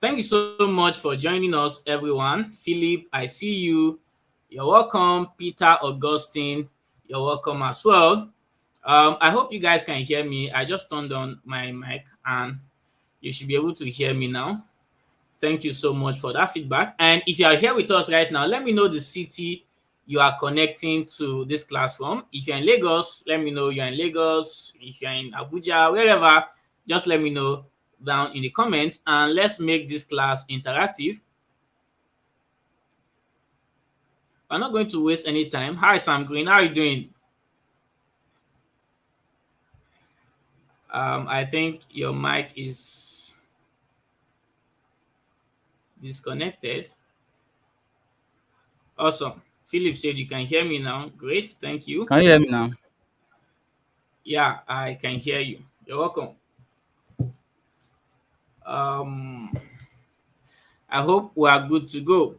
Thank you so much for joining us, everyone. Philip, I see you. You're welcome. Peter, Augustine, you're welcome as well. I hope you guys can hear me. I just turned on my mic and you should be able to hear me now. Thank you so much for that feedback. And if you are here with us right now, let me know the city you are connecting to this class from. If you're in Lagos, let me know you're in Lagos. If you're in Abuja, wherever, just let me know down in the comments and let's make this class interactive. I'm not going to waste any time. Hi, Sam Green. How are you doing? I think your mic is disconnected. Awesome. Philip said you can hear me now. Great. Thank you. Can you hear me now? Yeah, I can hear you. You're welcome. Um, I hope we are good to go.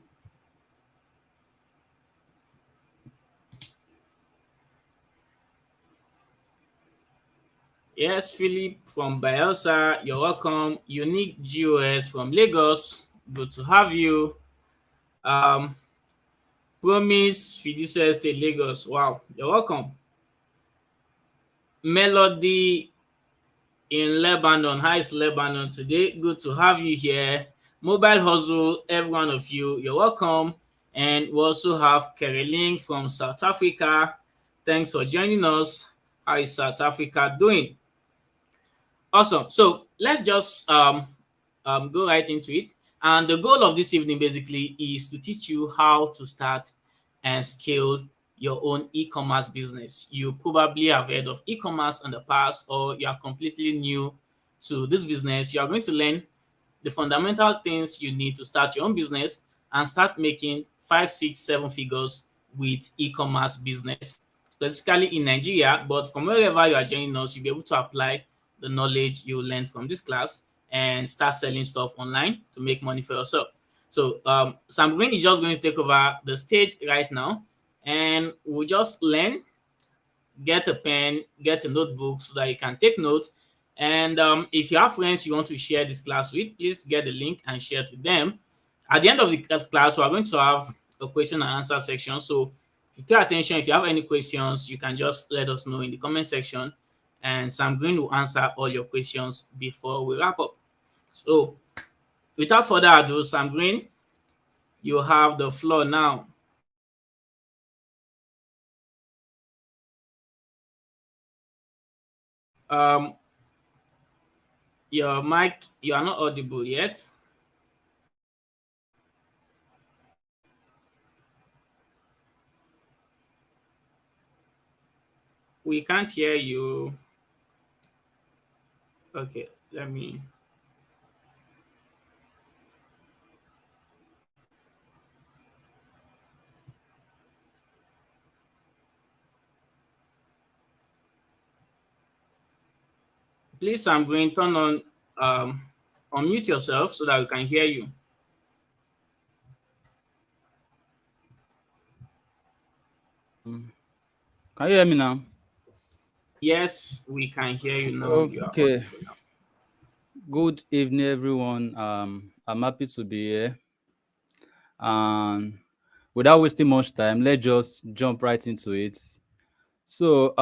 Yes, Philip from Bielsa, you're welcome. Unique GOS from Lagos, good to have you. Um, Promise Fiduciary State Lagos, wow, you're welcome. Melody in Lebanon, how is Lebanon today? Good to have you here. Mobile Hustle, every one of you, you're welcome. And we also have Caroline from South Africa. Thanks for joining us. How is South Africa doing? Awesome. So let's just go right into it. And the goal of this evening basically is to teach you how to start and scale your own e-commerce business. You probably have heard of e-commerce in the past, or you are completely new to this business. You are going to learn the fundamental things you need to start your own business and start making 5, 6, 7 figures with e-commerce business, specifically in Nigeria. But from wherever you are joining us, you'll be able to apply the knowledge you learn from this class and start selling stuff online to make money for yourself. So Sam Green is just going to take over the stage right now, and we'll just learn, get a pen, get a notebook so that you can take notes. And if you have friends you want to share this class with, please get the link and share it with them. At the end of the class, we are going to have a question and answer section. So if you pay attention, if you have any questions, you can just let us know in the comment section, and Sam Green will answer all your questions before we wrap up. So without further ado, Sam Green, you have the floor now. Um, your mic, you are not audible yet. We can't hear you. Okay, let me. Please, I'm going to turn on, unmute yourself so that we can hear you. Can you hear me now? Yes, we can hear you now. You are Okay. audible now. Good evening, everyone. I'm happy to be here. And without wasting much time, let's just jump right into it. So,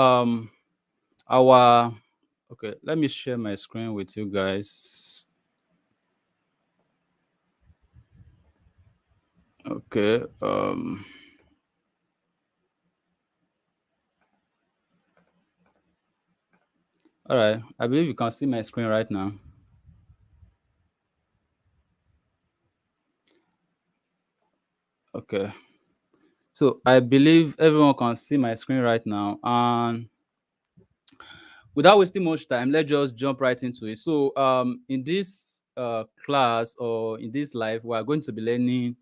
okay, let me share my screen with you guys. Okay. All right. I believe you can see my screen right now. Okay. So I believe everyone can see my screen right now. And without wasting much time, let's just jump right into it. So in this class, or in this live, we are going to be learning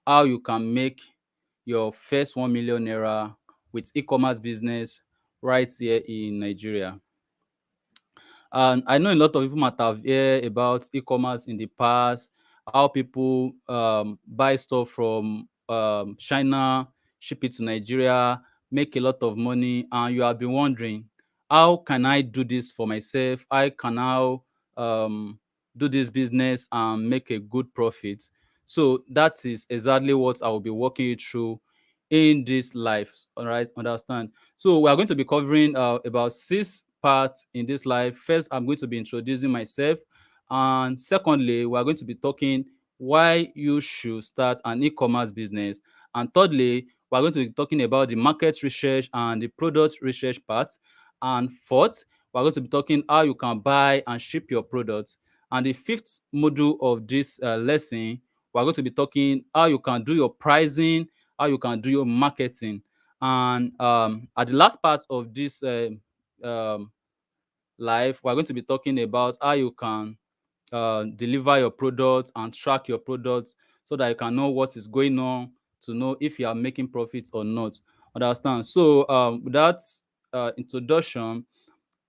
how you can make your first 1 million naira with e-commerce business right here in Nigeria. And I know a lot of people might have heard about e-commerce in the past, how people buy stuff from China, ship it to Nigeria, make a lot of money, and you have been wondering, how can I do this for myself? I can now do this business and make a good profit. So that is exactly what I will be walking you through in this life. All right, understand. So we are going to be covering about 6 parts in this life. First, I'm going to be introducing myself, and secondly, we are going to be talking why you should start an e-commerce business, and thirdly, we are going to be talking about the market research and the product research part, and fourth, we are going to be talking how you can buy and ship your products, and the fifth module of this lesson, we are going to be talking how you can do your pricing, how you can do your marketing. And at the last part of this um, life, we're going to be talking about how you can deliver your products and track your products so that you can know what is going on, to know if you are making profits or not. Understand? So, with that introduction,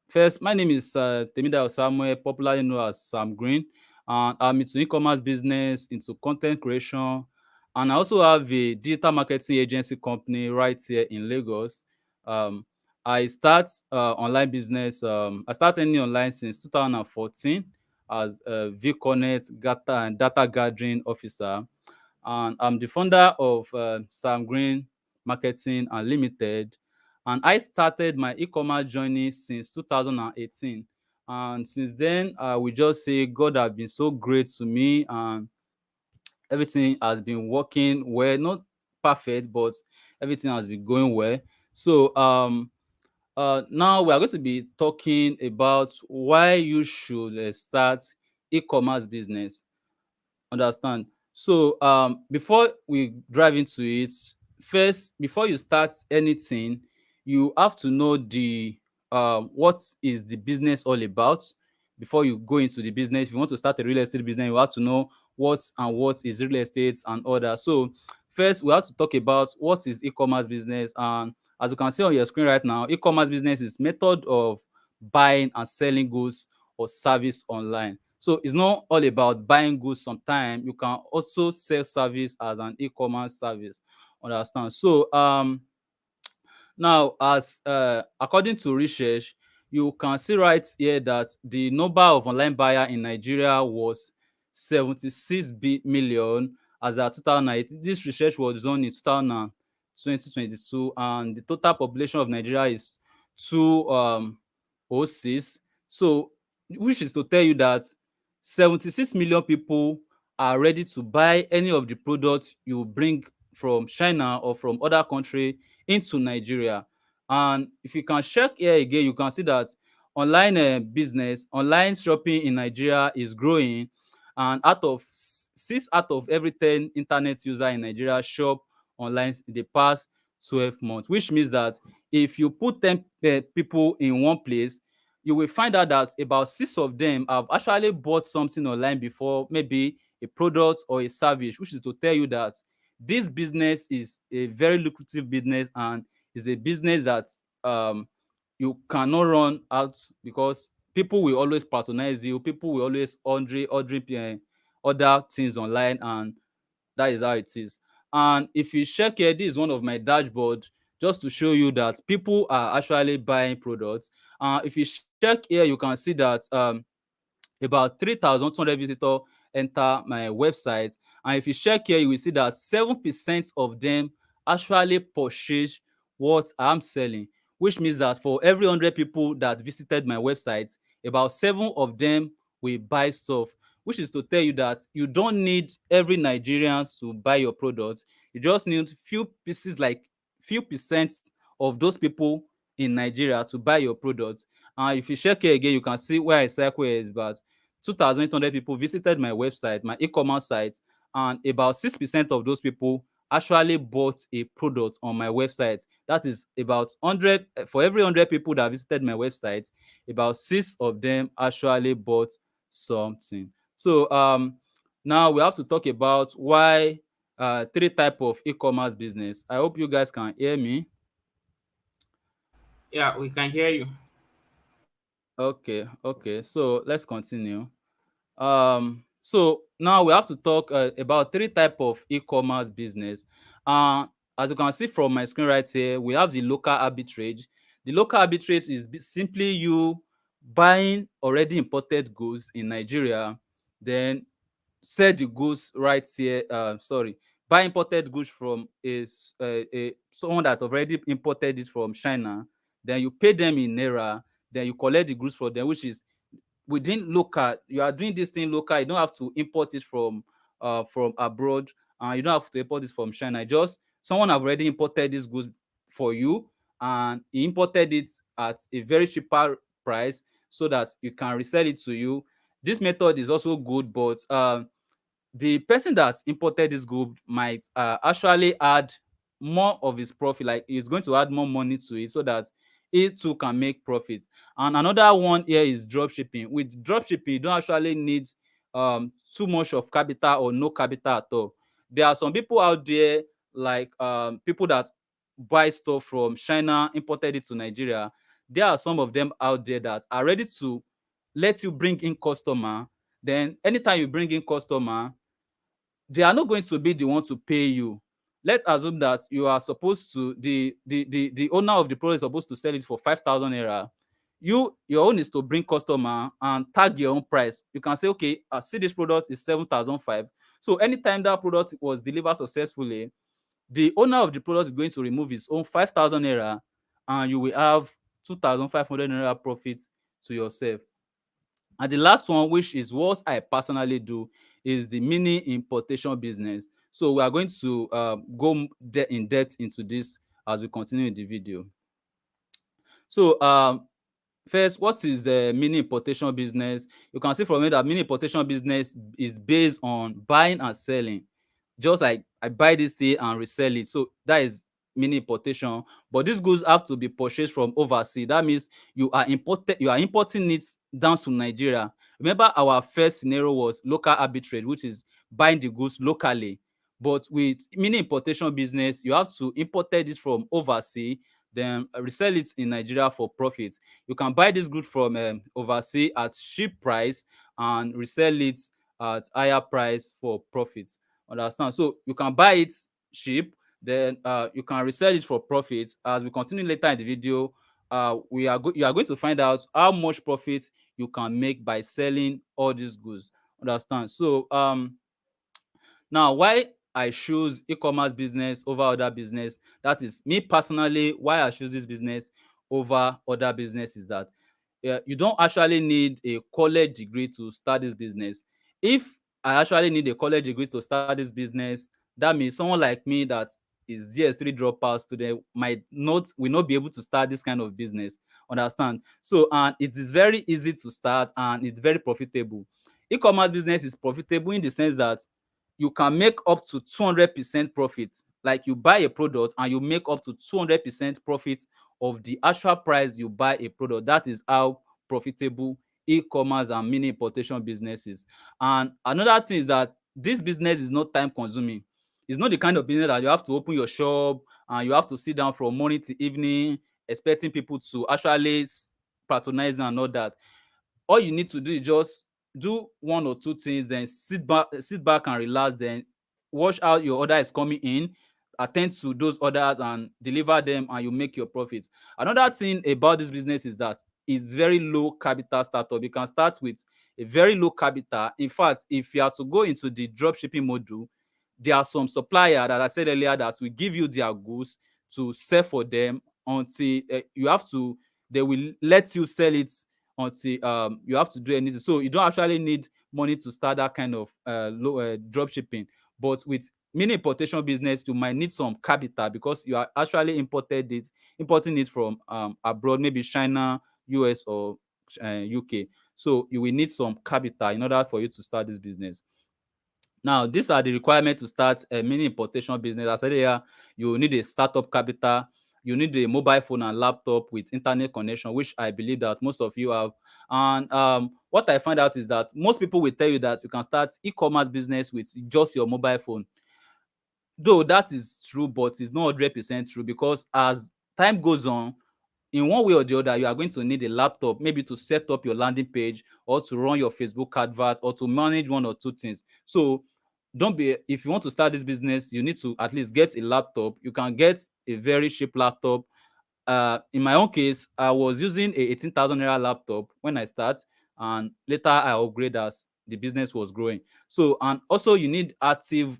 first, my name is Temida Samuel, popularly known as Sam Green, and I'm into e-commerce business, into content creation, and I also have a digital marketing agency company right here in Lagos. Um, I start online business. I started any online since 2014 as a VConnect data gathering officer, and I'm the founder of Sam Green Marketing Unlimited. And I started my e-commerce journey since 2018. And since then, we just say God has been so great to me, and everything has been working well. Not perfect, but everything has been going well. So now we are going to be talking about why you should start e-commerce business. Understand? So before we dive into it, first, before you start anything, you have to know the what is the business all about. Before you go into the business, if you want to start a real estate business, you have to know what is real estate and all that. So first, we have to talk about what is e-commerce business. And as you can see on your screen right now, e-commerce business is method of buying and selling goods or service online. So it's not all about buying goods. Sometimes you can also sell service as an e-commerce service. Understand? So now, as according to research, you can see right here that the number of online buyer in Nigeria was 76 million as at 2008. This research was done in 2022, and the total population of Nigeria is 206. So, which is to tell you that 76 million people are ready to buy any of the products you bring from China or from other country into Nigeria. And if you can check here again, you can see that online business, online shopping in Nigeria is growing. And 6 out of every 10 internet user in Nigeria shop online in the past 12 months, which means that if you put 10 people in one place, you will find out that about 6 of them have actually bought something online before, maybe a product or a service, which is to tell you that this business is a very lucrative business, and is a business that um, you cannot run out, because people will always patronize you. People will always order things online, and that is how it is. And if you check here, this is one of my dashboard, just to show you that people are actually buying products. If you check here, you can see that about 3,200 visitors enter my website. And if you check here, you will see that 7% of them actually purchase what I'm selling, which means that for every 100 people that visited my website, about 7 of them will buy stuff, which is to tell you that you don't need every Nigerian to buy your products. You just need few pieces, like few percent of those people in Nigeria to buy your products. And if you check here again, you can see where I cycle is about 2,800 people visited my website, my e-commerce site, and about 6% of those people actually bought a product on my website. That is about 100 for every 100 people that visited my website, about 6 of them actually bought something. So now we have to talk about why 3 type of e-commerce business. I hope you guys can hear me. Yeah, we can hear you. Okay. So let's continue. So now we have to talk about 3 type of e-commerce business. uh as you can see from my screen right here, we have the local arbitrage. The local arbitrage is simply you buying already imported goods in Nigeria, then sell the goods right here, sorry, buy imported goods from a someone that already imported it from China, then you pay them in naira, then you collect the goods from them, which is within local. You are doing this thing local, you don't have to import it from abroad, and you don't have to import it from China. Just someone have already imported these goods for you, and he imported it at a very cheaper price so that you can resell it to you. This method is also good, but the person that imported this good might actually add more of his profit, like he's going to add more money to it so that he too can make profit. And another one here is drop shipping. With drop shipping, you don't actually need too much of capital or no capital at all. There are some people out there, like people that buy stuff from China, imported it to Nigeria. There are some of them out there that are ready to let you bring in customer. Then anytime you bring in customer, they are not going to be the one to pay you. Let's assume that you are supposed to, the owner of the product is supposed to sell it for 5,000 naira. Your own is to bring customer and tag your own price. You can say, okay, I see this product is 7,005. So anytime that product was delivered successfully, the owner of the product is going to remove his own 5,000 naira, and you will have 2,500 naira profit to yourself. And the last one, which is what I personally do, is the mini importation business. So we are going to in depth into this as we continue in the video. So first, what is a mini importation business? You can see from it that mini importation business is based on buying and selling. Just like I buy this thing and resell it. So that is mini importation. But these goods have to be purchased from overseas. That means you are importing it down to Nigeria. Remember, our first scenario was local arbitrage, which is buying the goods locally. But with mini importation business, you have to import it from overseas, then resell it in Nigeria for profit. You can buy this good from overseas at cheap price and resell it at higher price for profit. Understand? So you can buy it cheap, then you can resell it for profit. As we continue later in the video, you are going to find out how much profit you can make by selling all these goods. Understand? So now, why I choose e-commerce business over other business, that is me personally, why I choose this business over other business is that you don't actually need a college degree to start this business. If I actually need a college degree to start this business, that means someone like me that is GS3 dropout student will not be able to start this kind of business. Understand? So, and it is very easy to start and it's very profitable. E-commerce business is profitable in the sense that you can make up to 200% profit. Like you buy a product and you make up to 200% profit of the actual price you buy a product. That is how profitable e-commerce and mini importation businesses. And another thing is that this business is not time consuming. It's not the kind of business that you have to open your shop and you have to sit down from morning to evening expecting people to actually patronize and all that. All you need to do is just do one or two things, then sit back and relax, then watch how your order is coming in, attend to those orders and deliver them, and you make your profits. Another thing about this business is that it's very low capital startup. You can start with a very low capital. In fact, if you are to go into the drop shipping module, there are some supplier that I said earlier that will give you their goods to sell for them until they will let you sell it until you have to do anything. So you don't actually need money to start that kind of low drop shipping. But with mini importation business, you might need some capital because you are actually importing it from abroad, maybe China, US, or UK. So you will need some capital in order for you to start this business. Now, these are the requirements to start a mini importation business. As I said here, you need a startup capital, you need a mobile phone and laptop with internet connection, which I believe that most of you have. And what I find out is that most people will tell you that you can start e-commerce business with just your mobile phone. Though that is true, but it's not 100% true, because as time goes on, in one way or the other, you are going to need a laptop, maybe to set up your landing page or to run your Facebook advert or to manage one or two things. So don't be if you want to start this business, you need to at least get a laptop. You can get a very cheap laptop. In my own case, I was using a 18,000 naira laptop when I start, and later I upgrade as the business was growing. So, and also you need active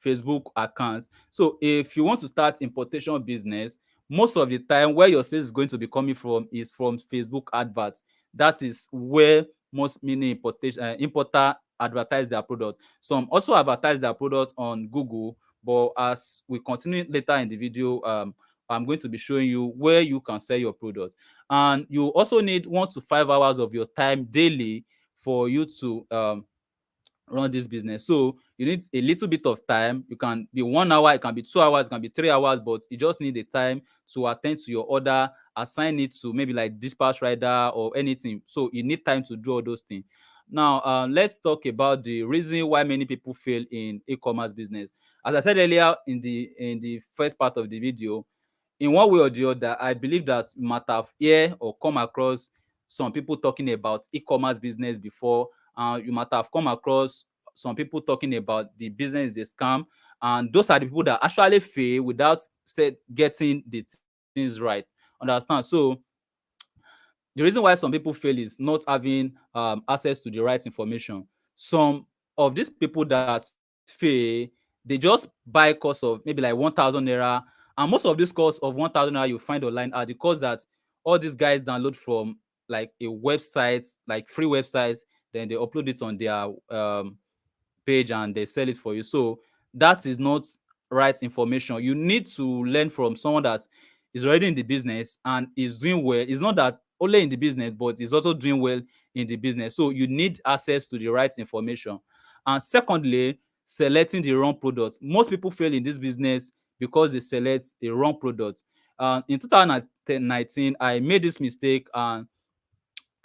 Facebook accounts. So if you want to start importation business, most of the time where your sales is going to be coming from is from Facebook adverts. That is where most many importer advertise their product. Some also advertise their product on Google, but as we continue later in the video, I'm going to be showing you where you can sell your product. And you also need 1 to 5 hours of your time daily for you to run this business. So you need a little bit of time. You can be 1 hour, it can be 2 hours, it can be 3 hours, but you just need the time to attend to your order, assign it to maybe like dispatch rider or anything. So you need time to do all those things. Now, let's talk about the reason why many people fail in e-commerce business. As I said earlier in the first part of the video, in one way or the other, I believe that you might have heard or come across some people talking about e-commerce business before. You might have come across some people talking about the business is a scam, and those are the people that actually fail without getting the things right. Understand? So the reason why some people fail is not having access to the right information. Some of these people that fail, they just buy course of maybe like 1,000 naira, and most of these course of 1,000 naira you find online are the course that all these guys download from like a website, like free websites, then they upload it on their page and they sell it for you. So that is not right information. You need to learn from someone that is already in the business and is doing well. It's not that only in the business, but is also doing well in the business. So you need access to the right information. And secondly, selecting the wrong product. Most people fail in this business because they select the wrong product. In 2019, I made this mistake, and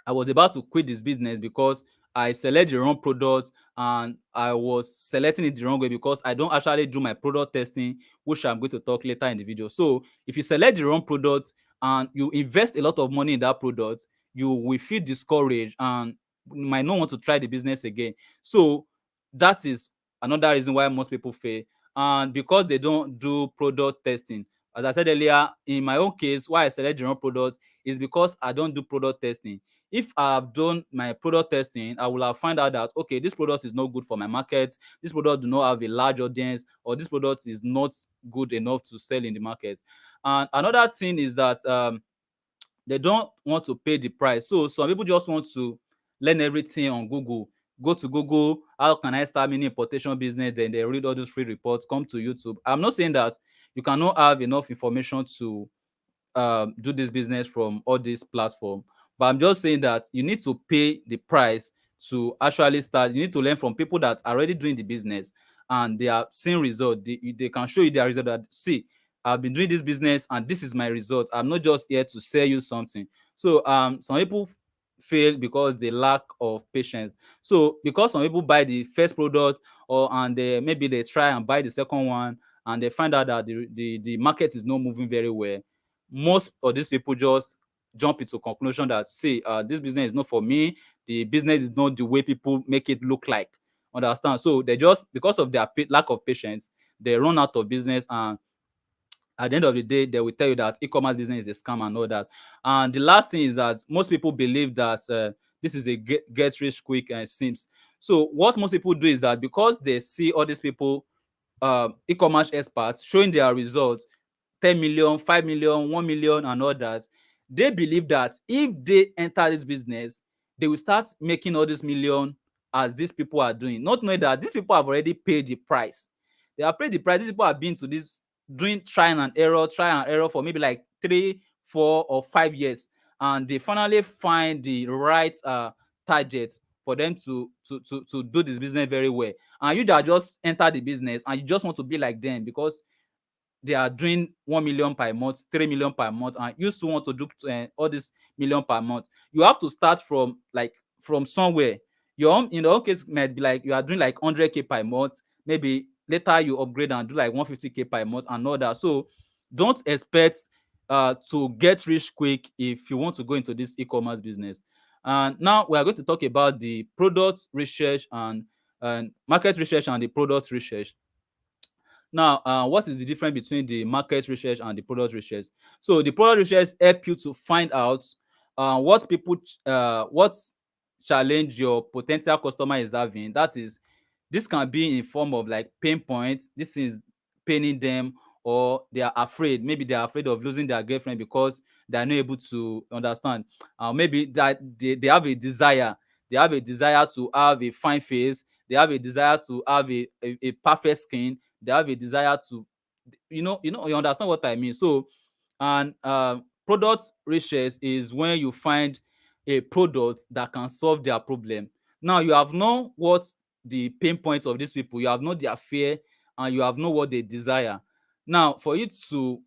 I was about to quit this business because I select the wrong product, and I was selecting it the wrong way because I don't actually do my product testing, which I'm going to talk later in the video. So if you select the wrong product and you invest a lot of money in that product, you will feel discouraged and you might not want to try the business again. So that is another reason why most people fail. And because they don't do product testing, as I said earlier, in my own case, why I select the wrong product is because I don't do product testing. If I have done my product testing, I will have found out that okay, this product is not good for my market, this product do not have a large audience, or this product is not good enough to sell in the market. And another thing is that they don't want to pay the price. So some people just want to learn everything on Google. Go to Google, how can I start mini importation business? Then they read all those free reports, come to YouTube. I'm not saying that you cannot have enough information to do this business from all these platforms. But I'm just saying that you need to pay the price to actually start. You need to learn from people that are already doing the business and they are seeing result. They can show you their result that see, I've been doing this business and this is my result. I'm not just here to sell you something. So some people fail because they lack of patience. So because some people buy the first product and maybe they try and buy the second one and they find out that the market is not moving very well, most of these people just jump into conclusion that see, this business is not for me, the business is not the way people make it look like. Understand? So they just, because of their lack of patience, they run out of business, and at the end of the day they will tell you that e-commerce business is a scam and all that. And the last thing is that most people believe that this is a get rich quick schemes. So what most people do is that because they see all these people, e-commerce experts showing their results, 10 million, 5 million, 1 million, and all that, they believe that if they enter this business, they will start making all this million as these people are doing, not knowing that these people have already paid the price. They have paid the price. These people have been to this doing try and error for maybe like 3, 4, or 5 years, and they finally find the right target for them to do this business very well. And you that just enter the business and you just want to be like them because they are doing 1 million per month, 3 million per month, and you still want to do all this million per month. You have to start from from somewhere. Your own, in the own case, might be like you are doing like 100k per month. Maybe later you upgrade and do like 150k per month and all that. So don't expect to get rich quick if you want to go into this e-commerce business. And now we are going to talk about the product research and market research and the product research. Now, what is the difference between the market research and the product research? So the product research help you to find out what people what challenge your potential customer is having. That is, this can be in form of like pain points. This is paining them, or they are afraid. Maybe they are afraid of losing their girlfriend because they are not able to understand. Maybe that they have a desire. They have a desire to have a fine face. They have a desire to have a perfect skin. They have a desire to, you understand what I mean. So, and product research is when you find a product that can solve their problem. Now you have known what the pain points of these people, you have known their fear, and you have known what they desire. Now for you to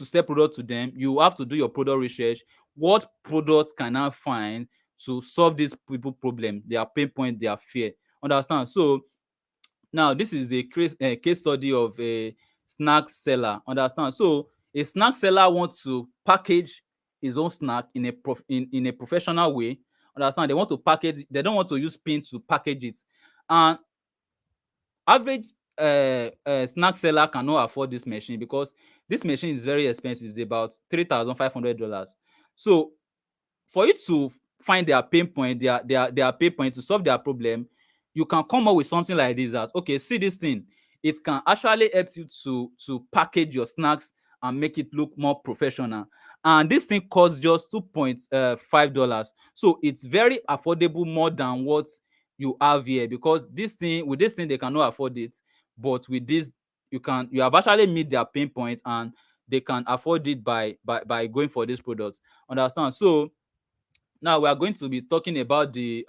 sell product to them, you have to do your product research. What products can I find to solve these people problem, their pain point, their fear? Understand? So now this is a case study of a snack seller. Understand? So a snack seller wants to package his own snack in a professional way. Understand? They want to package. They don't want to use pin to package it. And average snack seller cannot afford this machine, because this machine is very expensive. It's about $3,500. So for you to find their pain point, their pain point, to solve their problem, you can come up with something like this: that okay, see this thing, it can actually help you to package your snacks and make it look more professional. And this thing costs just $2.5. So it's very affordable, more than what you have here, because this thing they cannot afford it. But with this, you have actually meet their pain point, and they can afford it by going for this product. Understand? So now we are going to be talking about the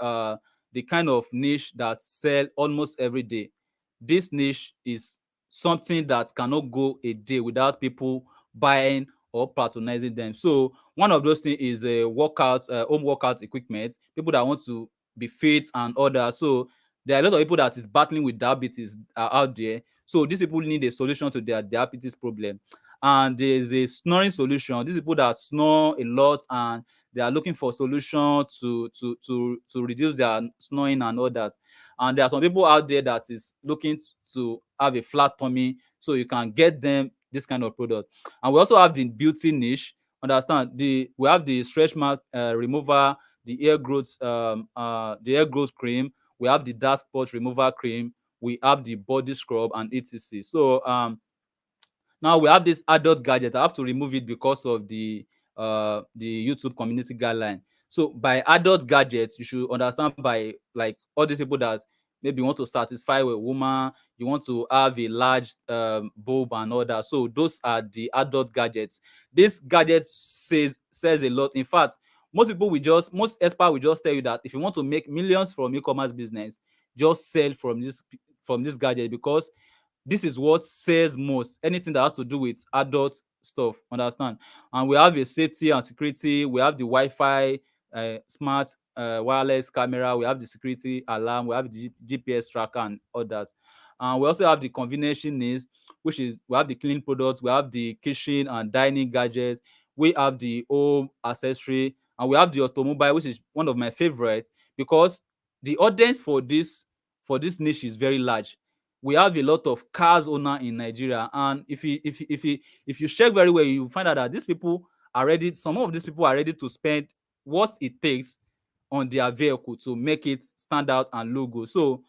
kind of niche that sell almost every day. This niche is something that cannot go a day without people buying or patronizing them. So one of those things is a home workout equipment. People that want to be fit and all that. So there are a lot of people that is battling with diabetes out there. So these people need a solution to their diabetes problem. And there is a snoring solution. These people that snore a lot, and they are looking for solution to reduce their snoring and all that. And there are some people out there that is looking to have a flat tummy, so you can get them this kind of product. And we also have the beauty niche. Understand? We have the stretch mark remover, the hair growth cream. We have the dark spot remover cream. We have the body scrub and etc. So now we have this adult gadget. I have to remove it because of the YouTube community guideline. So by adult gadgets, you should understand by like all these people that maybe want to satisfy a woman, you want to have a large bulb and all that. So those are the adult gadgets. This gadget says a lot. In fact, most experts will just tell you that if you want to make millions from e-commerce business, just sell from this gadget, because this is what sells most. Anything that has to do with adult stuff. Understand? And we have a safety and security. We have the Wi-Fi, smart wireless camera. We have the security alarm. We have the GPS tracker and all that. And we also have the convenience needs, which is we have the cleaning products. We have the kitchen and dining gadgets. We have the home accessory, and we have the automobile, which is one of my favorites, because the audience for this niche is very large. We have a lot of cars owner in Nigeria, and if you check very well, you find out that some of these people are ready to spend what it takes on their vehicle to make it stand out and look good. So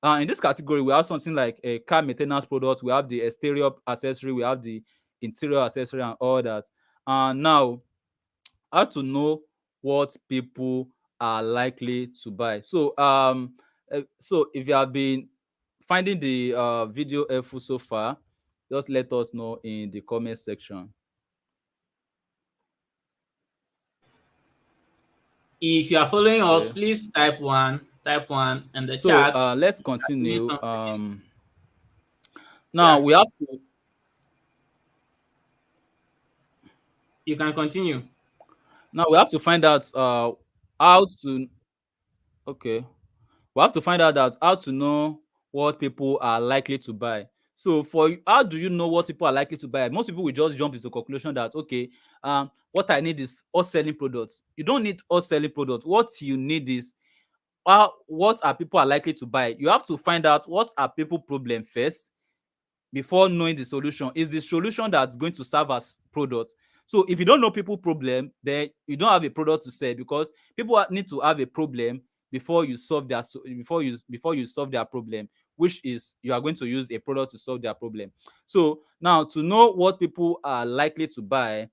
in this category, we have something like a car maintenance product. We have the exterior accessory. We have the interior accessory and all that. And now, how to know what people are likely to buy. So if you have been finding the video helpful so far, just let us know in the comment section. If you are following us, Okay. please type one in the So chat. let's Doing continue. something. Now Yeah, we have to you can continue. find out how to okay. We have to find out that how to know what people are likely to buy. So how do you know what people are likely to buy? Most people will just jump into the conclusion that okay, what I need is us selling products. You don't need us selling products. What you need is what are people are likely to buy. You have to find out what are people problem first before knowing the solution. Is the solution that's going to serve as product. So if you don't know people problem, then you don't have a product to sell, because people need to have a problem before you solve their before you solve their problem, which is you are going to use a product to solve their problem. So now, to know what people are likely to buy,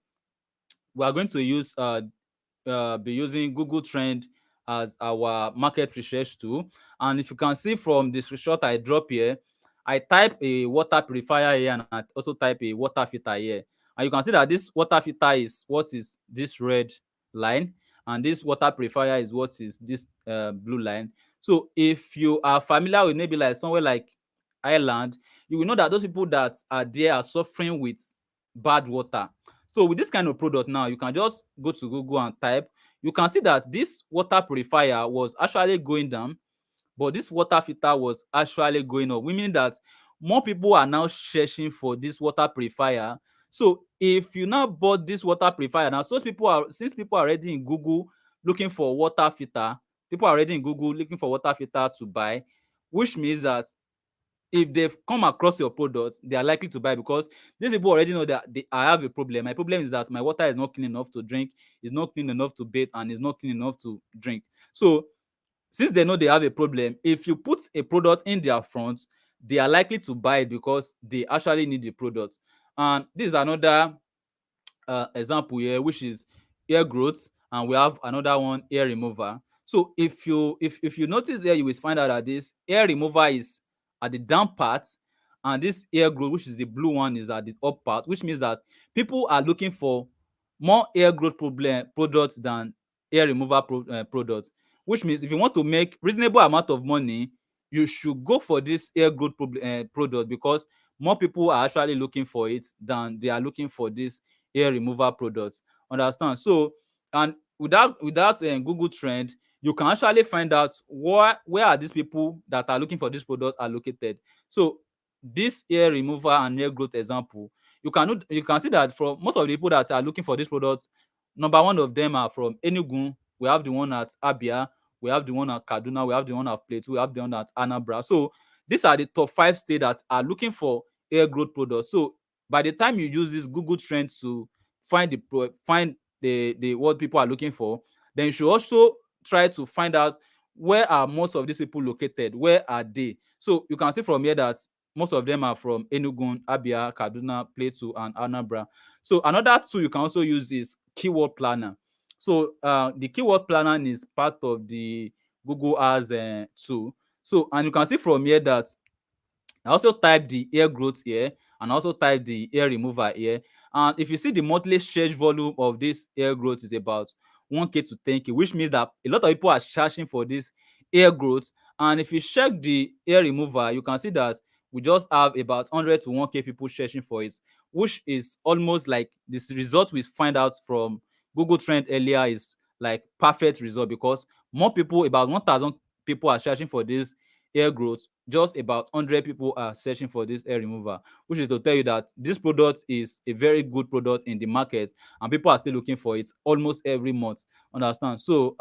we are going to be using Google Trend as our market research tool. And if you can see from this shot I drop here, I type a water purifier here and I also type a water filter here. And you can see that this water filter is what is this red line, and this water purifier is what is this blue line. So if you are familiar with maybe like somewhere like Ireland, you will know that those people that are there are suffering with bad water. So with this kind of product now, you can just go to Google and type. You can see that this water purifier was actually going down, but this water filter was actually going up, meaning that more people are now searching for this water purifier. So if you now bought this water purifier now, since people are already in Google looking for water filter, people are already in Google looking for water filter to buy, which means that if they've come across your product, they are likely to buy, because these people already know that I have a problem. My problem is that my water is not clean enough to drink, is not clean enough to bathe, and is not clean enough to drink. So since they know they have a problem, if you put a product in their front, they are likely to buy it because they actually need the product. And this is another example here, which is hair growth, and we have another one, hair remover. So if you notice here, you will find out that this hair remover is at the down part, and this hair growth, which is the blue one, is at the up part, which means that people are looking for more hair growth products than hair remover products. Which means if you want to make reasonable amount of money, you should go for this hair growth product, because more people are actually looking for it than they are looking for this hair removal products. Understand? So, and without Google Trend, you can actually find out where are these people that are looking for this product are located. So this hair remover and hair growth example, you can see that from most of the people that are looking for this product, number one of them are from Enugu. We have the one at Abia, we have the one at Kaduna, we have the one at Plateau, we have the one at Anambra. So these are the top 5 states that are looking for hair growth products. So by the time you use this Google Trend to find the what people are looking for, then you should also try to find out where are most of these people located, where are they. So you can see from here that most of them are from Enugu, Abia, Kaduna, Plateau, and Anambra. So another tool you can also use is Keyword Planner. So the Keyword Planner is part of the Google Ads tool. So, and you can see from here that I also type the hair growth here, and also type the hair remover here. And if you see, the monthly search volume of this hair growth is about 1k to 10k, which means that a lot of people are charging for this hair growth. And if you check the hair remover, you can see that we just have about 100 to 1k people searching for it, which is almost like this result we find out from Google Trend earlier is like perfect result, because more people, about 1,000 people are searching for this hair growth, just about 100 people are searching for this hair remover, which is to tell you that this product is a very good product in the market, and people are still looking for it almost every month. Understand? So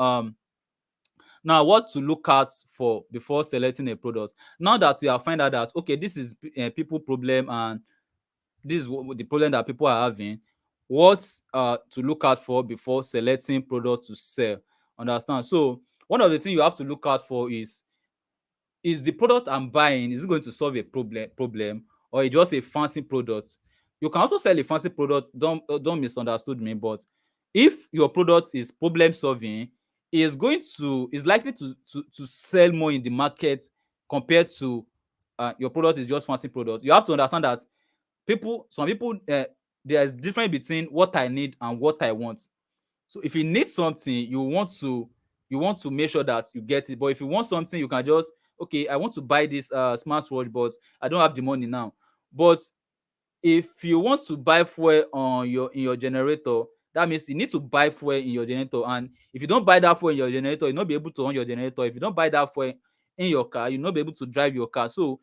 now, what to look at for before selecting a product? Now that you have found out that okay, this is people problem, and this is the problem that people are having, what to look out for before selecting product to sell? Understand? So one of the things you have to look out for is the product I'm buying, is it going to solve a problem, or is just a fancy product? You can also sell a fancy product, don't misunderstood me, but if your product is problem solving, is likely to sell more in the market compared to your product is just fancy product. You have to understand that some people there is difference between what I need and what I want. So if you need something, you want to make sure that you get it. But if you want something, you can just, okay, I want to buy this smartwatch, but I don't have the money now. But if you want to buy fuel on in your generator, that means you need to buy fuel in your generator. And if you don't buy that fuel in your generator, you'll not be able to run your generator. If you don't buy that fuel in your car, you'll not be able to drive your car. So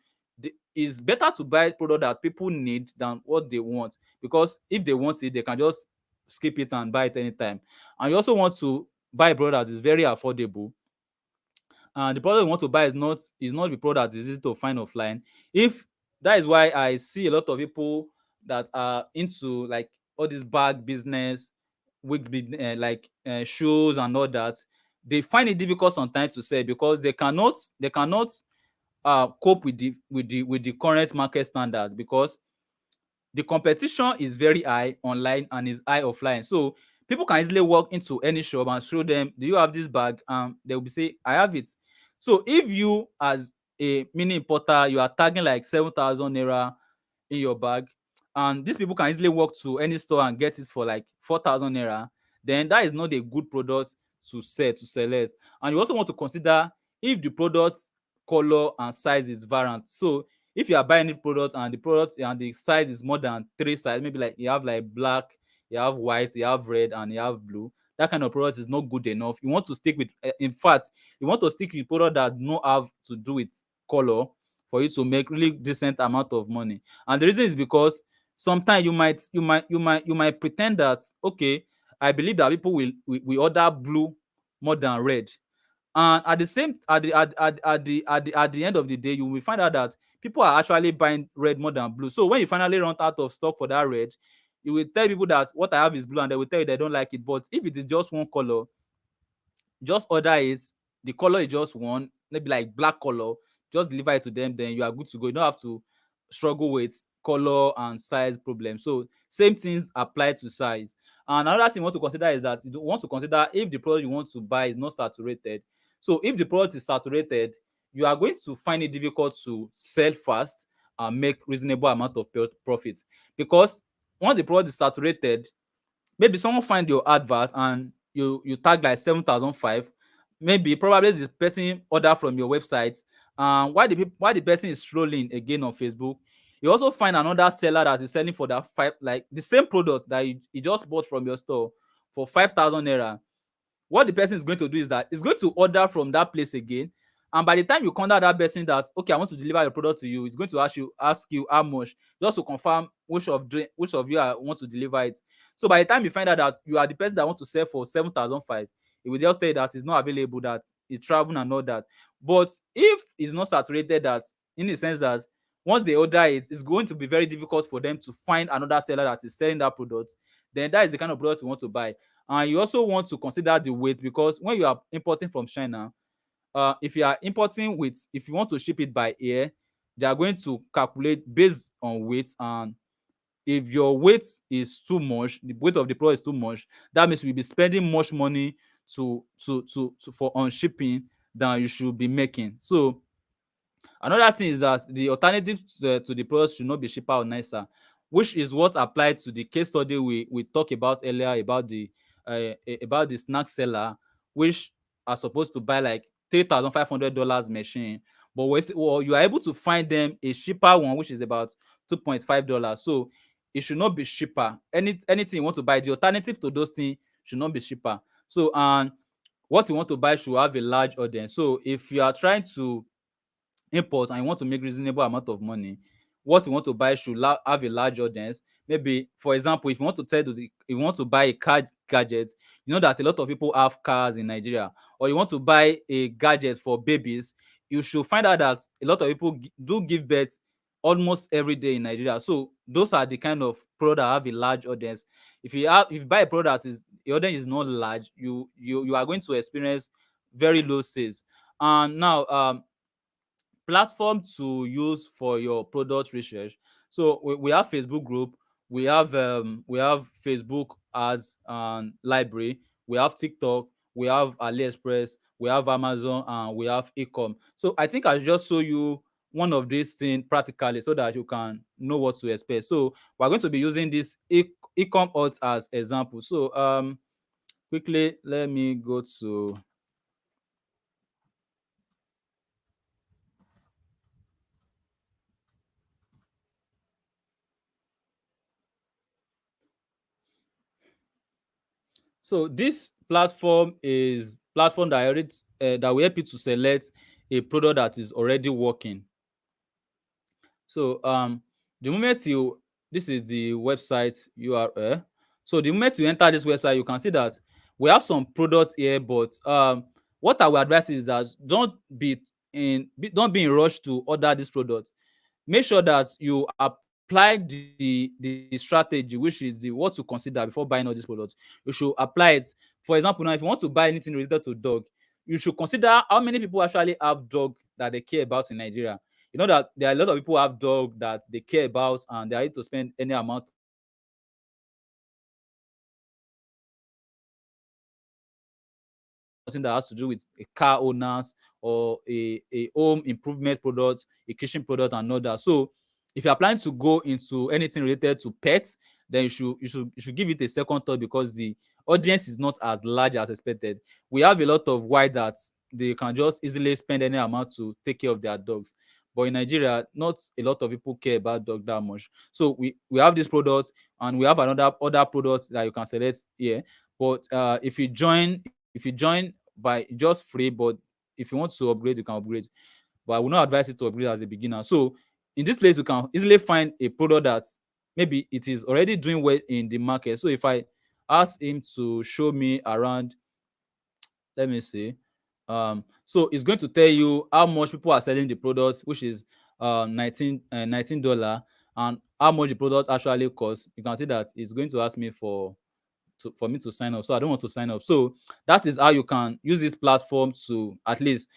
it's better to buy product that people need than what they want, because if they want it, they can just skip it and buy it anytime. And you also want to buy a product that is very affordable, and the product you want to buy is not the product that is easy to find offline. If that is why I see a lot of people that are into like all this bag business, like shoes and all that, they find it difficult sometimes to sell because they cannot cope with the current market standard, because the competition is very high online and is high offline. So people can easily walk into any shop and show them, do you have this bag? They will be say, I have it. So if you as a mini importer, you are tagging like 7,000 naira in your bag, and these people can easily walk to any store and get it for like 4,000 naira, then that is not a good product to select. And you also want to consider if the product color and size is variant. So if you are buying a product and the product and the size is more than three sizes, maybe like you have like black, you have white, you have red, and you have blue, that kind of product is not good enough. You want to stick with in fact, you want to stick with product that don't have to do with color, for you to make really decent amount of money. And the reason is because sometimes you might pretend that, okay, I believe that people will order blue more than red, and at the same at the end of the day, you will find out that people are actually buying red more than blue. So when you finally run out of stock for that red, you will tell people that what I have is blue, and they will tell you they don't like it. But if it is just one color, just order it. The color is just one, maybe like black color. Just deliver it to them, then you are good to go. You don't have to struggle with color and size problem. So same things apply to size. And another thing you want to consider is that you want to consider if the product you want to buy is not saturated. So if the product is saturated, you are going to find it difficult to sell fast and make reasonable amount of profit, because once the product is saturated, maybe someone find your advert and you tag like 7,005. Maybe probably the person order from your website, and while the person is scrolling again on Facebook, you also find another seller that is selling for that five, like the same product that you just bought from your store for 5,000 naira. What the person is going to do is that it's going to order from that place again, and by the time you contact that person that, okay, I want to deliver your product to you, it's going to ask you how much, just to confirm which of you want to deliver it. So by the time you find out that you are the person that want to sell for 7,005, it will just tell you that it's not available, that it's traveling and all that. But if it's not saturated, that in the sense that once they order it, it's going to be very difficult for them to find another seller that is selling that product, then that is the kind of product you want to buy. And you also want to consider the weight, because when you are importing from China, if you are importing with, if you want to ship it by air, they are going to calculate based on weight. And if your weight is too much, the weight of the product is too much, that means you'll be spending much money to for on shipping than you should be making. So another thing is that the alternative to the product should not be cheaper or nicer, which is what applied to the case study we talked about earlier about the snack seller, which are supposed to buy like $3,500 machine, but you are able to find them a cheaper one, which is about $2.5. So it should not be cheaper. Anything you want to buy, the alternative to those things should not be cheaper. So, and what you want to buy should have a large audience. So if you are trying to import and you want to make reasonable amount of money, what you want to buy should have a large audience. Maybe, for example, if you want to if you want to buy a car gadget, you know that a lot of people have cars in Nigeria, or you want to buy a gadget for babies, you should find out that a lot of people do give birth almost every day in Nigeria. So those are the kind of product that have a large audience. If you buy a product that is the audience is not large, you are going to experience very low sales. And now, platform to use for your product research. So we have Facebook group, we have Facebook ads and library, we have TikTok, we have AliExpress, we have Amazon, and we have Ecom. So I think I just show you one of these things practically so that you can know what to expect. So we're going to be using this Ecom ads as example. So quickly let me go to. So this platform is platform that that will help you to select a product that is already working. So the moment you this is the website URL. So the moment you enter this website, you can see that we have some products here, but what I will advise is that don't be in rush to order this product. Make sure that you apply the strategy, which is the what to consider before buying all these products. You should apply it. For example, now if you want to buy anything related to dog, you should consider how many people actually have dog that they care about in Nigeria. You know that there are a lot of people who have dog that they care about and they are ready to spend any amount of money on it. So if you want something that has to do with a car owners or a home improvement product, a kitchen product, and all that. So if you're planning to go into anything related to pets, then you should give it a second thought, because the audience is not as large as expected. We have a lot of why that they can just easily spend any amount to take care of their dogs. But in Nigeria, not a lot of people care about dog that much. So we have these products, and we have another other products that you can select here. But if you join by just free, but if you want to upgrade, you can upgrade. But I will not advise you to upgrade as a beginner. So in this place, you can easily find a product that maybe it is already doing well in the market. So if I ask him to show me around, let me see. So it's going to tell you how much people are selling the product, which is $19, and how much the product actually costs. You can see that it's going to ask me for me to sign up. So I don't want to sign up. So that is how you can use this platform to at least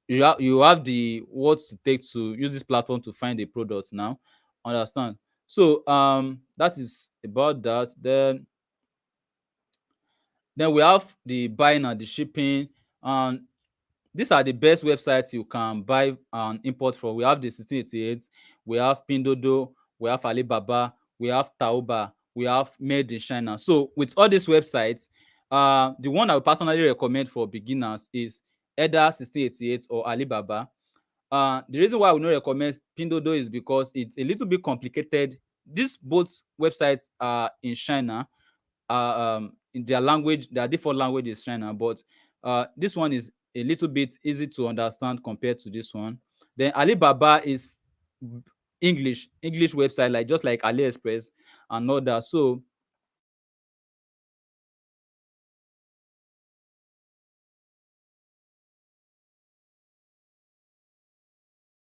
you have the words to take to use this platform to find a product now. Understand? So that is about that. Then we have the buying and the shipping. And these are the best websites you can buy and import from. We have the 1688, we have Pindodo, we have Alibaba, we have Taoba, we have Made in China. So with all these websites, the one I would personally recommend for beginners is either 1688 or Alibaba. The reason why I would not recommend Pindodo is because it's a little bit complicated. These both websites are in China, in their language, their default language is China, but this one is a little bit easy to understand compared to this one. Then Alibaba is English website, like just like AliExpress and all that. So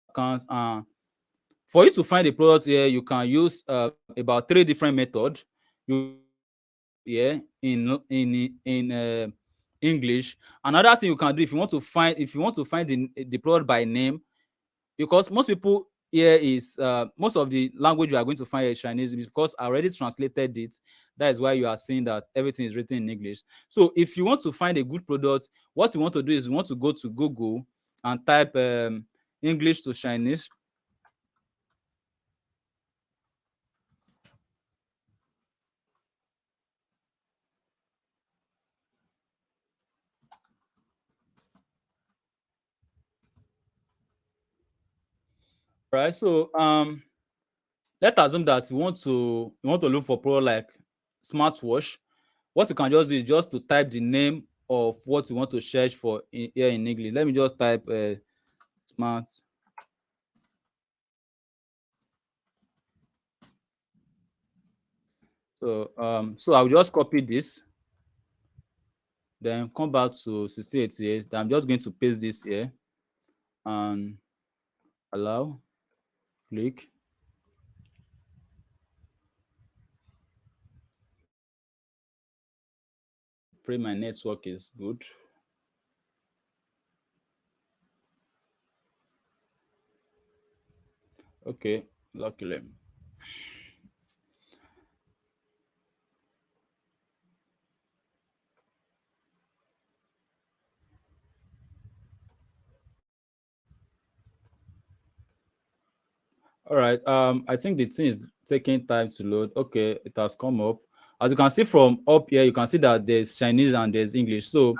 accounts, for you to find a product here, you can use about 3 different methods. You can use Google here in English. Another thing you can do, if you want to find the product by name, because most people here is most of the language you are going to find is Chinese, because I already translated it. That is why you are seeing that everything is written in English. So if you want to find a good product, what you want to do is you want to go to Google and type English to Chinese. Right. So let's assume that you want to look for product like smartwatch. What you can just do is just to type the name of what you want to search for here in English. Let me just type smart. So I'll just copy this, then come back to 6888. I'm just going to paste this here and allow, click. Pray my network is good. Okay, luckily. All right. I think the thing is taking time to load. Okay, it has come up. As you can see from up here, you can see that there's Chinese and there's English. So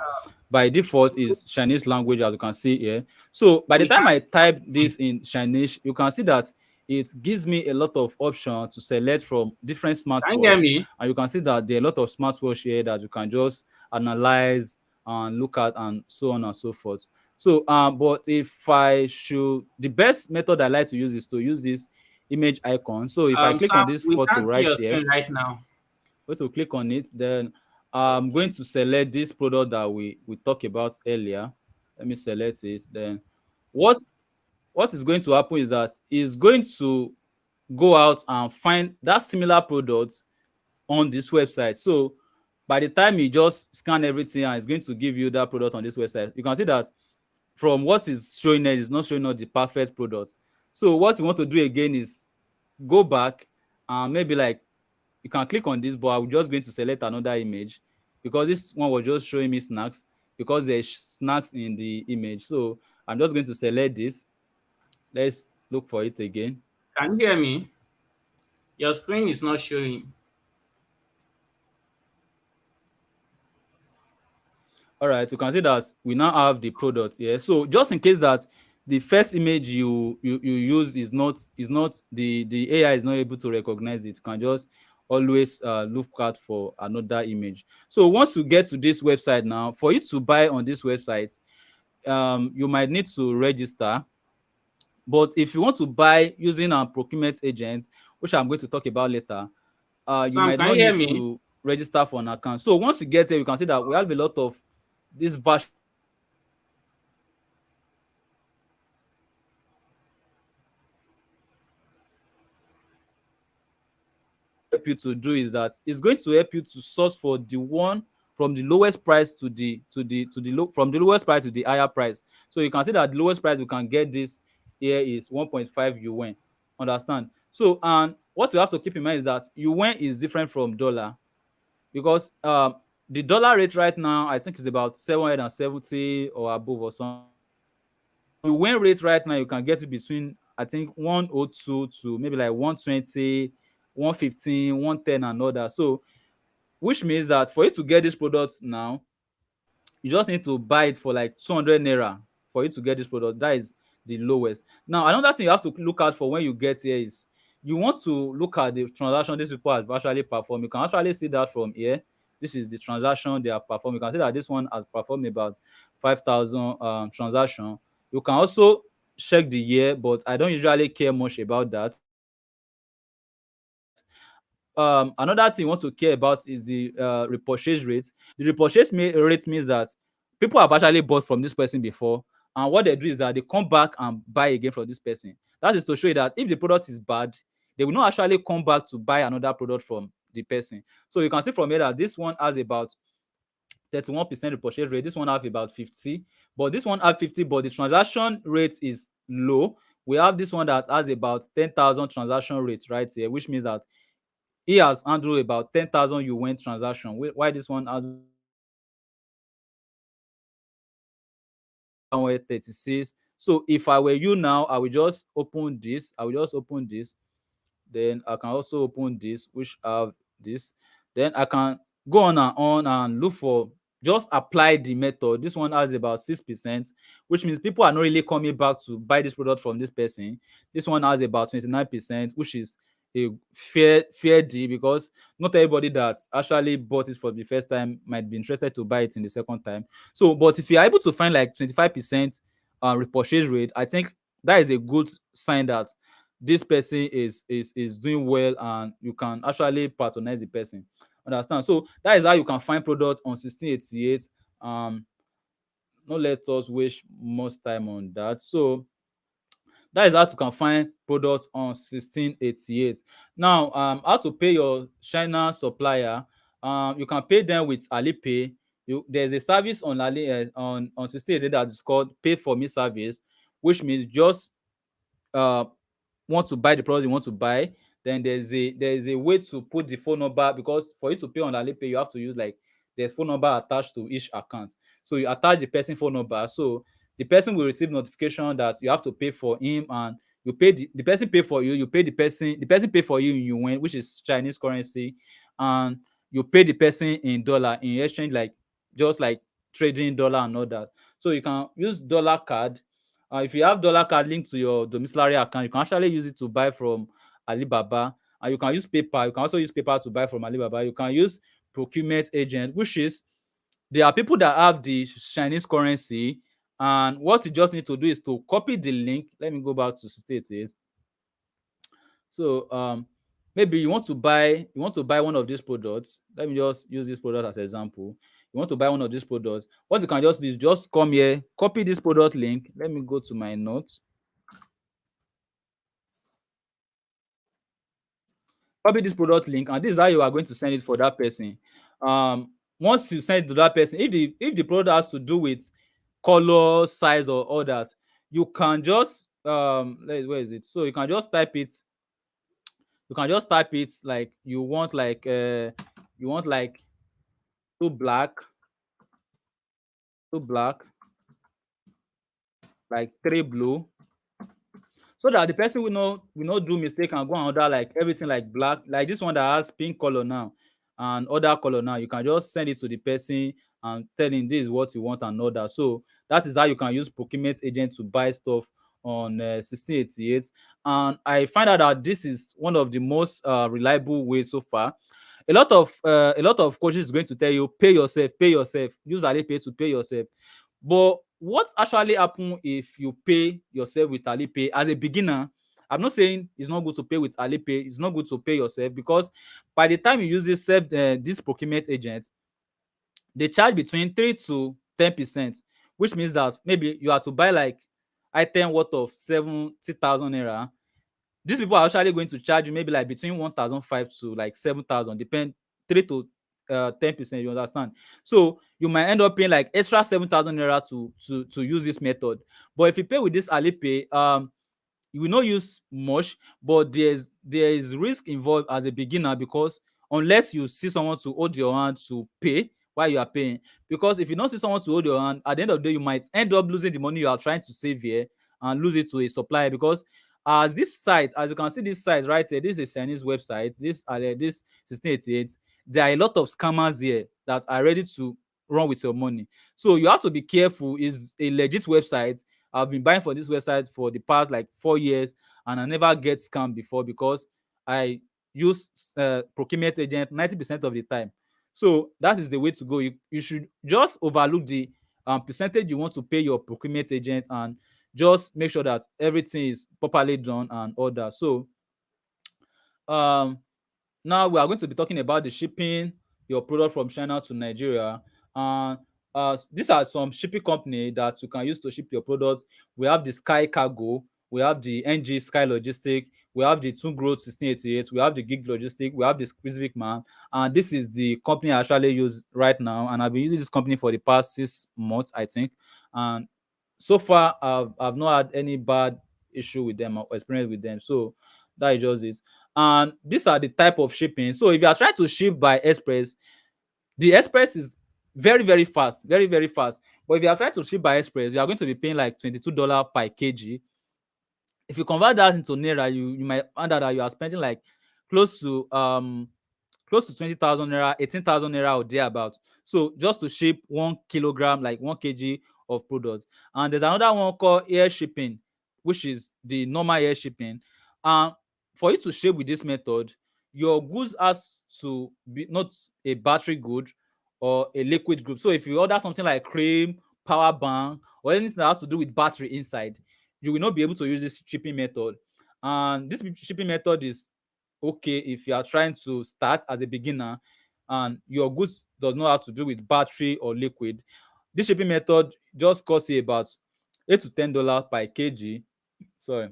by default is Chinese language, as you can see here. So by the We time I can't see type your this in Chinese, you can see that it gives me a lot of options to select from different Can you hear smartwatch. me? And you can see that there are a lot of smartwatch here that you can just analyze and look at and so on and so forth. So but if I should, the best method I like to use is to use this image icon. So if I click Sam, on this we photo can't see right your here, screen right now. going to click on it, then I'm going Okay. to select this product that we talked about earlier. Let me select it. Then what what is going to happen is that it's going to go out and find that similar product on this website. So by the time you just scan everything and it's going to give you that product on this website, you can see that from what is showing there is not showing us the perfect product. So what you want to do again is go back and maybe like you can click on this, but I'm just going to select another image because this one was just showing me snacks because there's snacks in the image. So I'm just going to select this. Let's look for it again. Can you hear me? Your screen is not showing. All right, you can see that we now have the product here. So just in case that the first image you use is not the AI is not able to recognize it, you can just always look out for another image. So once you get to this website now, for you to buy on this website, you might need to register. But if you want to buy using a procurement agent, which I'm going to talk about later, you Sam, might can you not hear need me? to register for an account. So once you get here, you can see that we have a lot of this version help you to do is that it's going to help you to source for the one from the lowest price to the low, from the lowest price to the higher price. So you can see that the lowest price you can get this here is 1.5 yuan. Understand? So and what you have to keep in mind is that yuan is different from dollar because the dollar rate right now I think is about 770 or above or something. The win rate right now you can get it between I think 102 to maybe like 120, 115, 110 and all that. So which means that for you to get this product now, you just need to buy it for like 200 naira for you to get this product. That is the lowest. Now another thing you have to look out for when you get here is you want to look at the transaction these people have actually performed. You can actually see that from here. This is the transaction they have performed. You can see that this one has performed about 5,000 transaction. You can also check the year, but I don't usually care much about that. Another thing you want to care about is the repurchase rate. The rate means that people have actually bought from this person before, and what they do is that they come back and buy again from this person. That is to show you that if the product is bad, they will not actually come back to buy another product from the person. So you can see from here that this one has about 31% repurchase rate. This one have about 50, but this one have 50, but the transaction rate is low. We have this one that has about 10,000 transaction rates right here, which means that he has handled about 10,000 yuan transaction. Why this one has 36. So if I were you now, I will just open this. I will just open this. Then I can also open this, which have this. Then I can go on and look for just apply the method. This one has about 6%, which means people are not really coming back to buy this product from this person. This one has about 29%, which is a fair deal because not everybody that actually bought it for the first time might be interested to buy it in the second time. So, but if you are able to find like 25% repurchase rate, I think that is a good sign that this person is doing well and you can actually patronize the person. Understand? So that is how you can find products on 1688. Not let us waste much time on that. So that is how you can find products on 1688. Now how to pay your China supplier. You can pay them with Alipay. There's a service on on 1688 that is called pay for me service, which means just uh want to buy the product you want to buy, then there's a way to put the phone number because for you to pay on Alipay, you have to use like there's phone number attached to each account. So you attach the person phone number. So the person will receive notification that you have to pay for him and you pay the person pay for you, you pay the person pay for you in yuan, which is Chinese currency, and you pay the person in dollar in exchange, like just like trading dollar and all that. So you can use dollar card. If you have dollar card linked to your domiciliary account, you can actually use it to buy from Alibaba. And you can use paper. You can also use paper to buy from Alibaba. You can use procurement agent, which is there are people that have the Chinese currency. And what you just need to do is to copy the link. Let me go back to state it. So maybe you want to buy one of these products. Let me just use this product as an example. You want to buy one of these products. What you can just do is just come here, copy this product link. Let me go to my notes. copy this product link, and this is how you are going to send it for that person. Once you send it to that person, if the product has to do with color, size, or all that, you can just where is it? So you can just type it. You can just type it like you want like two black, like three blue, so that the person will not do mistake and go and order like everything like black, like this one that has pink color now and other color now. You can just send it to the person and tell him this is what you want and order. So that is how you can use procurement agent to buy stuff on 1688. And I find out that this is one of the most reliable ways so far. A lot of coaches is going to tell you pay yourself, use Alipay to pay yourself. But what actually happen if you pay yourself with Alipay as a beginner? I'm not saying it's not good to pay with Alipay. It's not good to pay yourself, because by the time you use this procurement agent, they charge between 3 to 10%, which means that maybe you have to buy like item worth of 70,000 naira. These people are actually going to charge you maybe like between 1,500 to like 7,000, depend 3 to 10%. You understand? So you might end up paying like extra 7,000 naira to use this method. But if you pay with this Alipay, you will not use much, but there is risk involved as a beginner, because unless you see someone to hold your hand to pay while you are paying, because if you don't see someone to hold your hand, at the end of the day you might end up losing the money you are trying to save here and lose it to a supplier. Because as you can see this site right here, this is a Chinese website, this 1688, there are a lot of scammers here that are ready to run with your money. So you have to be careful. Is a legit website. I've been buying for this website for the past like 4 years, and I never get scammed before, because I use procurement agent 90% of the time. So that is the way to go. You should just overlook the percentage you want to pay your procurement agent, and just make sure that everything is properly done and all that. So um now we are going to be talking about the shipping your product from China to Nigeria. And these are some shipping company that you can use to ship your products. We have the Sky Cargo, we have the NG Sky Logistic, we have the Two Growth 1688, we have the Gig Logistic, we have the Specific Man. And this is the company I actually use right now. And I've been using this company for the past 6 months, I think. And so far, I've not had any bad issue with them or experience with them. So that is just it. And these are the type of shipping. So if you are trying to ship by express, the express is very, very fast, very, very fast. But if you are trying to ship by express, you are going to be paying like $22 per kg. If you convert that into naira, you might find out that you are spending like close to 20,000 naira, 18,000 naira or thereabout. So just to ship 1 kilogram, like 1 kg of product. And there's another one called air shipping, which is the normal air shipping. And for you to ship with this method, your goods has to be not a battery good or a liquid good. So if you order something like cream, power bank, or anything that has to do with battery inside, you will not be able to use this shipping method. And this shipping method is okay if you are trying to start as a beginner and your goods does not have to do with battery or liquid. This shipping method just costs you about $8 to $10 per kg. Sorry.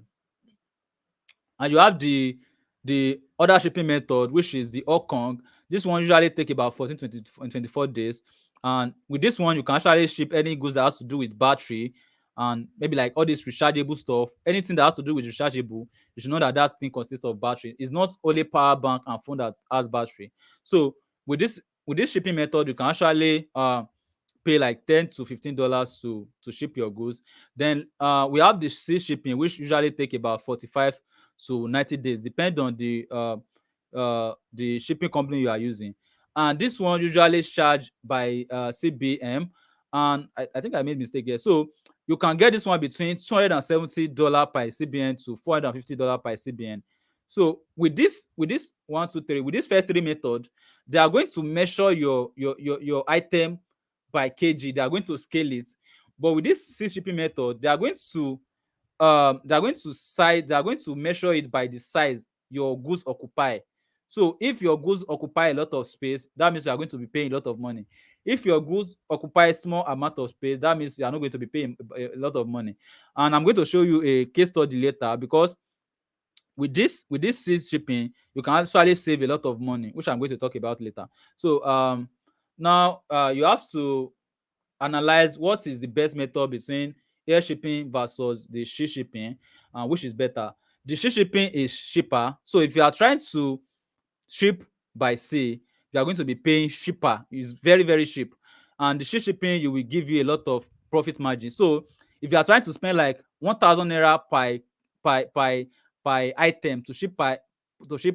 And you have the other shipping method, which is the Okong. This one usually take about 14 to 24 days. And with this one, you can actually ship any goods that has to do with battery and maybe like all this rechargeable stuff. Anything that has to do with rechargeable, you should know that that thing consists of battery. It's not only power bank and phone that has battery. So with this shipping method, you can actually pay like $10 to $15 to ship your goods. Then we have the sea shipping, which usually take about 45 to 90 days, depending on the shipping company you are using. And this one usually charged by CBM. And I think I made mistake here. So you can get this one between $270 per CBN to $450 per CBN. So with this 1, 2, 3, with this first three method, they are going to measure your item by kg. They are going to scale it. But with this sea shipping method, they are going to measure it by the size your goods occupy. So if your goods occupy a lot of space, that means you are going to be paying a lot of money. If your goods occupy a small amount of space, that means you are not going to be paying a lot of money. And I'm going to show you a case study later, because with this sea shipping, you can actually save a lot of money, which I'm going to talk about later. So now you have to analyze what is the best method between air shipping versus the sea shipping, which is better. The sea shipping is cheaper. So if you are trying to ship by sea, you are going to be paying cheaper. It's very, very cheap. And the sea shipping, you will give you a lot of profit margin. So if you are trying to spend like 1,000 naira per per item to ship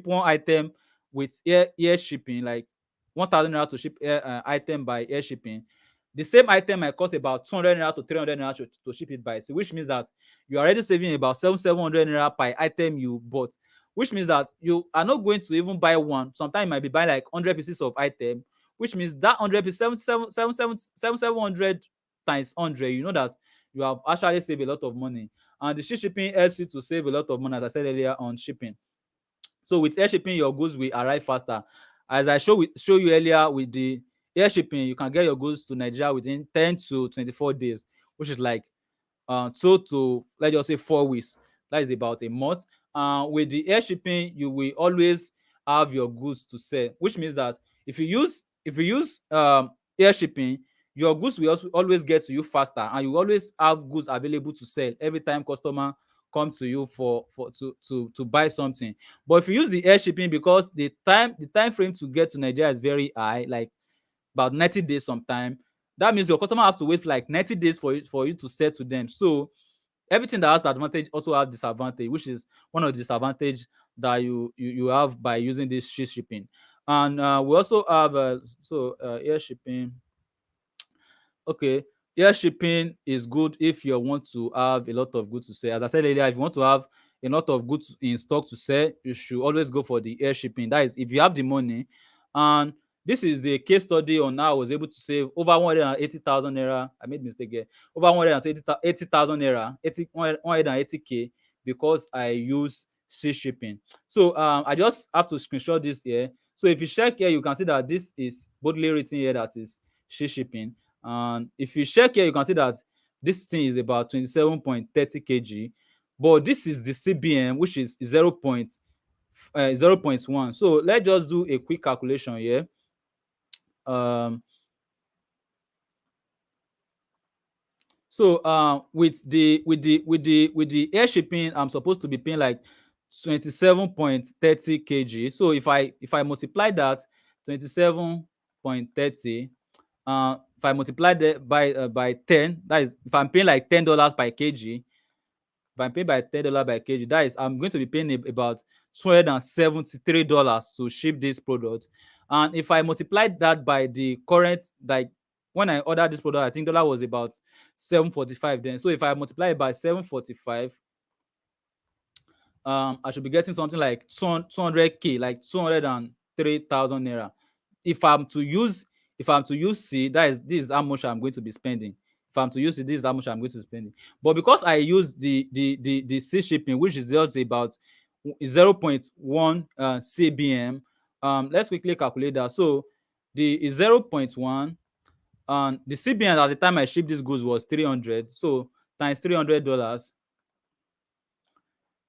one item with air shipping, like 1,000 naira to ship item by air shipping, the same item might cost about 200 naira to 300 naira to ship it by sea, which means that you are already saving about 700 naira per item you bought, which means that you are not going to even buy one. Sometimes you might be buying like 100 pieces of item, which means that 100 pieces, 700 times 100, you know that you have actually saved a lot of money. And the shipping helps you to save a lot of money, as I said earlier, on shipping. So with air shipping, your goods will arrive faster. As I show you earlier, with the air shipping, you can get your goods to Nigeria within 10 to 24 days, which is like 2 to, let's just say, 4 weeks. That is about a month. With the air shipping, you will always have your goods to sell, which means that if you use air shipping, your goods will also always get to you faster, and you always have goods available to sell every time customer come to you to buy something. But if you use the air shipping, because the time frame to get to Nigeria is very high, like about 90 days sometime, that means your customer have to wait for like 90 days for you to sell to them. So everything that has advantage also have disadvantage, which is one of the disadvantage that you have by using this shipping. And we also have air shipping. Okay, air shipping is good if you want to have a lot of goods to sell. As I said earlier, if you want to have a lot of goods in stock to sell, you should always go for the air shipping. That is, if you have the money. And this is the case study on how I was able to save over 180,000 naira. I made mistake here. Over 180,000 naira, 180k, because I use sea shipping. So I just have to screenshot this here. So if you check here, you can see that this is boldly written here that is sea shipping. And if you check here, you can see that this thing is about 27.30 kg, but this is the CBM, which is 0.1. So let's just do a quick calculation here. With the air shipping, I'm supposed to be paying like 27.30 kg. So if I multiply that 27.30, if I multiply that by 10, that is, if I'm paying like $10 per kg, if I'm paying by $10 by kg, that is, I'm going to be paying about $273 to ship this product. And if I multiply that by the current, like when I ordered this product, I think dollar was about 745 then. So if I multiply it by 745, I should be getting something like 200k, like 203,000 naira. If I'm to use C, this is how much I'm going to be spending. If I'm to use it, this is how much I'm going to be spending. But because I use the C shipping, which is just about 0.1 CBM, let's quickly calculate that. So the 0.1, and the CBM at the time I shipped this goods was 300. So times $300,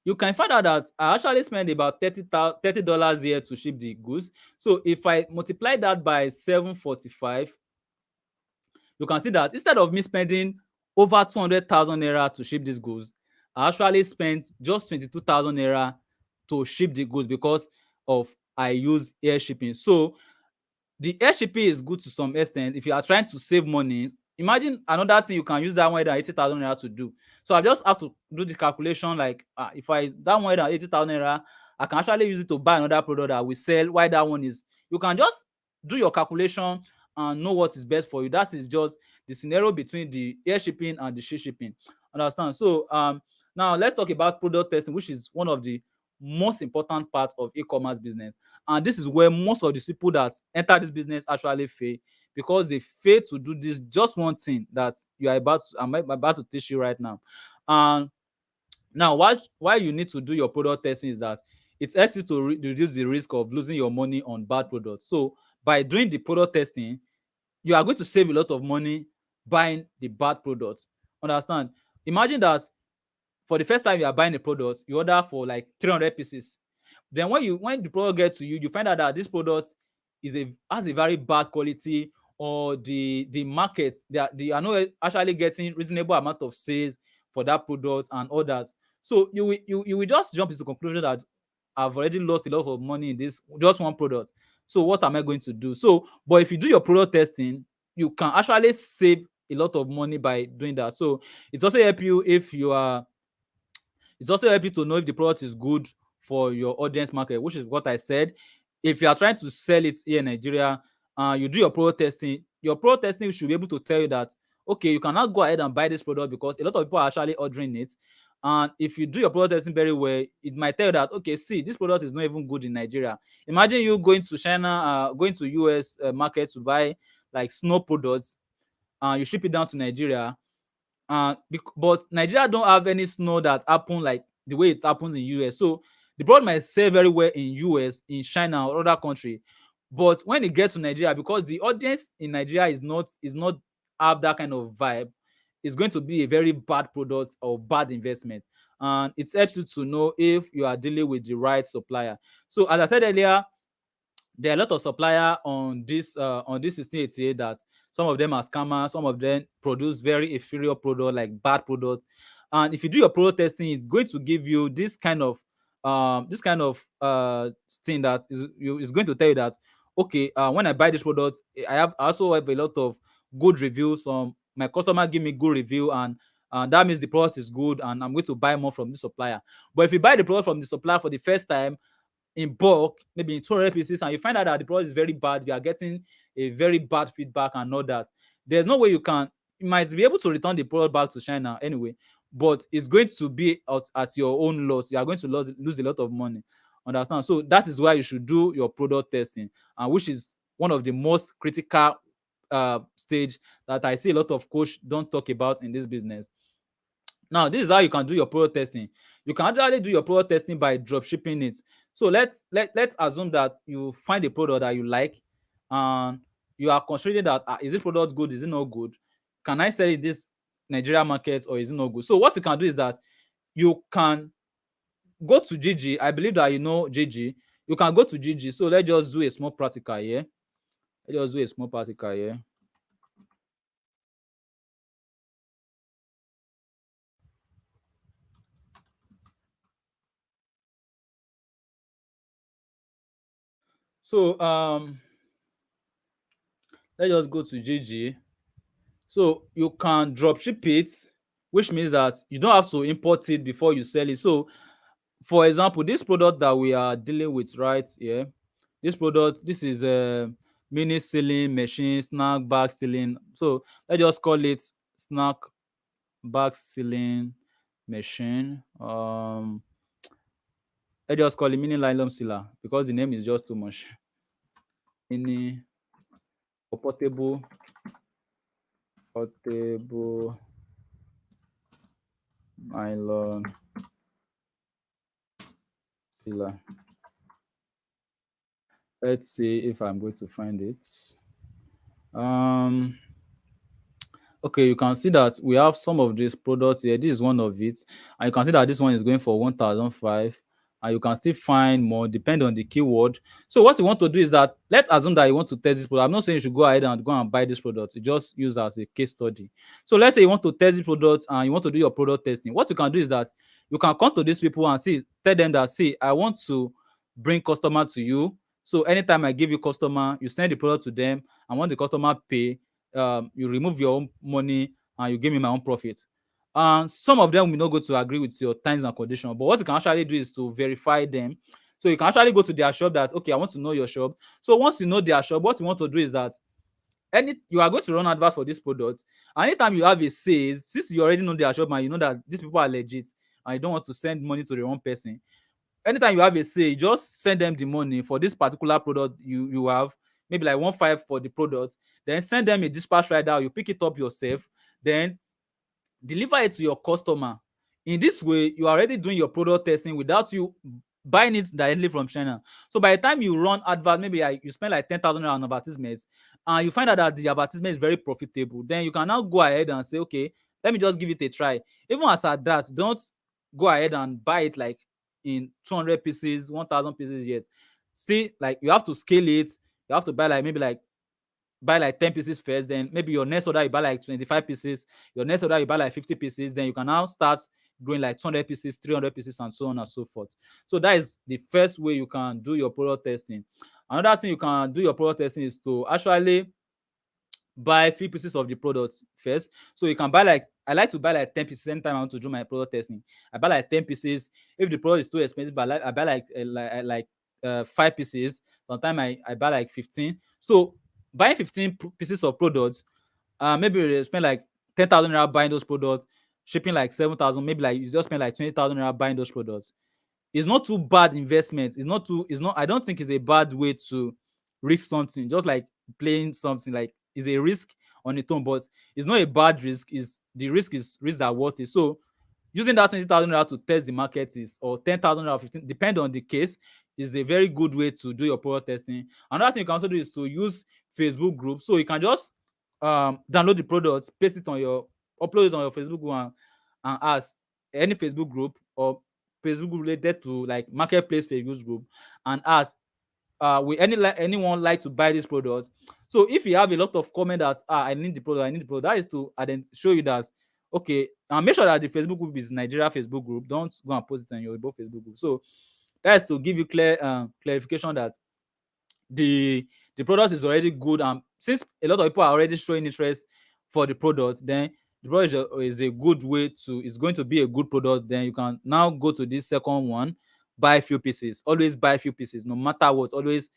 you can find out that I actually spent about $30 here to ship the goods. So if I multiply that by 745, you can see that instead of me spending over 200,000 naira to ship these goods, I actually spent just 22,000 naira to ship the goods because of I use air shipping. So the air shipping is good to some extent if you are trying to save money. Imagine another thing you can use that 180,000 naira to do. So I just have to do the calculation, like if I that 180,000 naira, I can actually use it to buy another product that we sell. Why that one is, you can just do your calculation and know what is best for you. That is just the scenario between the air shipping and the sea shipping. Understand? So now let's talk about product testing, which is one of the most important part of e-commerce business. And this is where most of the people that enter this business actually fail, because they fail to do this just one thing that I'm about to teach you right now. And now why you need to do your product testing is that it helps you to reduce the risk of losing your money on bad products. So by doing the product testing, you are going to save a lot of money buying the bad products. Understand? Imagine that for the first time you are buying a product, you order for like 300 pieces. Then when the product gets to you, you find out that this product has a very bad quality, or the market, they are not actually getting reasonable amount of sales for that product and others. So you will just jump into conclusion that I've already lost a lot of money in this just one product. So what am I going to do? So, but if you do your product testing, you can actually save a lot of money by doing that. So it's also help you if you are it's also help you to know if the product is good for your audience market, which is what I said. If you are trying to sell it here in Nigeria, you do your product testing. Your product testing should be able to tell you that, okay, you cannot go ahead and buy this product because a lot of people are actually ordering it. And if you do your product testing very well, it might tell you that, okay, see, this product is not even good in Nigeria. Imagine you going to China, going to US market to buy like snow products, and you ship it down to Nigeria, but Nigeria don't have any snow that happen like the way it happens in US. So the product might sell very well in US, in China, or other country, but when it gets to Nigeria, because the audience in Nigeria is not have that kind of vibe, it's going to be a very bad product or bad investment. And it helps you to know if you are dealing with the right supplier. So as I said earlier, there are a lot of supplier on this 1688 that some of them are scammers, some of them produce very inferior product, like bad product. And if you do your product testing, it's going to give you this kind of thing that is going to tell you that, okay, when I buy this product, I also have a lot of good reviews. My customer give me good review, and that means the product is good, and I'm going to buy more from the supplier. But if you buy the product from the supplier for the first time in bulk, maybe in 200 pieces, and you find out that the product is very bad, you are getting a very bad feedback and all that, there's no way you might be able to return the product back to China anyway, but it's going to be at your own loss. You are going to lose a lot of money. Understand? So that is why you should do your product testing, and which is one of the most critical stage that I see a lot of coach don't talk about in this business. Now, this is how you can do your product testing. You can actually do your product testing by drop shipping it. So let's assume that you find a product that you like, and you are considering that, is this product good? Is it not good? Can I sell it this Nigeria market, or is it not good? So what you can do is that you can go to GG. I believe that you know GG. You can go to GG. So let's just do a small practical here. Let's just do a small practical here. So let's just go to GG. So you can drop ship it, which means that you don't have to import it before you sell it. So, for example, this product that we are dealing with right here, this is a mini sealing machine, snack bag sealing. So let's just call it snack bag sealing machine. Let's just call it mini nylon sealer because the name is just too much. Mini portable nylon sealer. Let's see if I'm going to find it. Um, okay, you can see that we have some of these products here. This is one of it, and you can see that this one is going for 1,005, and you can still find more depending on the keyword. So what you want to do is that, let's assume that you want to test this product. I'm not saying you should go ahead and go and buy this product. You just use as a case study. So let's say you want to test this product and you want to do your product testing. What you can do is that you can come to these people and tell them that, see, I want to bring customer to you. So anytime I give you customer, you send the product to them, and when the customer pay, you remove your own money and you give me my own profit. And some of them will not go to agree with your terms and conditions. But what you can actually do is to verify them. So you can actually go to their shop that, okay, I want to know your shop. So once you know their shop, what you want to do is that you are going to run adverts for this product. Anytime you have a sales, since you already know their shop and you know that these people are legit and you don't want to send money to the wrong person, anytime you have a sale, just send them the money for this particular product you have, maybe like 1.5 for the product. Then send them a dispatch rider, you pick it up yourself, then deliver it to your customer. In this way, you are already doing your product testing without you buying it directly from China. So by the time you run advert, maybe you spend like 10,000 on advertisements, and you find out that the advertisement is very profitable, then you can now go ahead and say, okay, let me just give it a try. Even as at that, don't go ahead and buy it like in 200 pieces, 1000 pieces yet. See, like you have to scale it. You have to buy like maybe like buy like 10 pieces first, then maybe your next order you buy like 25 pieces, your next order you buy like 50 pieces, then you can now start growing like 200 pieces, 300 pieces, and so on and so forth. So that is the first way you can do your product testing. Another thing you can do your product testing is to actually buy few pieces of the product first. So you can buy like, I like to buy like 10 pieces anytime I want to do my product testing. I buy like 10 pieces. If the product is too expensive, I buy like 5 pieces. Sometimes I buy like 15. So buying 15 pieces of products, maybe you spend like 10,000 naira buying those products, shipping like 7,000, maybe like you just spend like 20,000 naira buying those products. It's not too bad investment. It's not, I don't think it's a bad way to risk something. Just like playing something, like it's a risk on its own, but it's not a bad risk. Is the risk is risk that worth it. So using that 20,000 naira to test the market is, or 10,000 naira, 15, depend on the case, is a very good way to do your product testing. Another thing you can also do is to use Facebook groups. So you can just download the product, paste it on your, upload it on your Facebook group, and ask any Facebook group or Facebook group related to like marketplace Facebook group, and ask, will anyone like to buy this product? So if you have a lot of comment that, I need the product, I need the product, that is to show you that, okay, and make sure that the Facebook group is Nigeria Facebook group. Don't go and post it on your both Facebook group. So that is to give you clarification that the product is already good, and since a lot of people are already showing interest for the product, then the product is a good way to, is going to be a good product. Then you can now go to this second one, buy a few pieces. Always buy a few pieces, no matter what. Always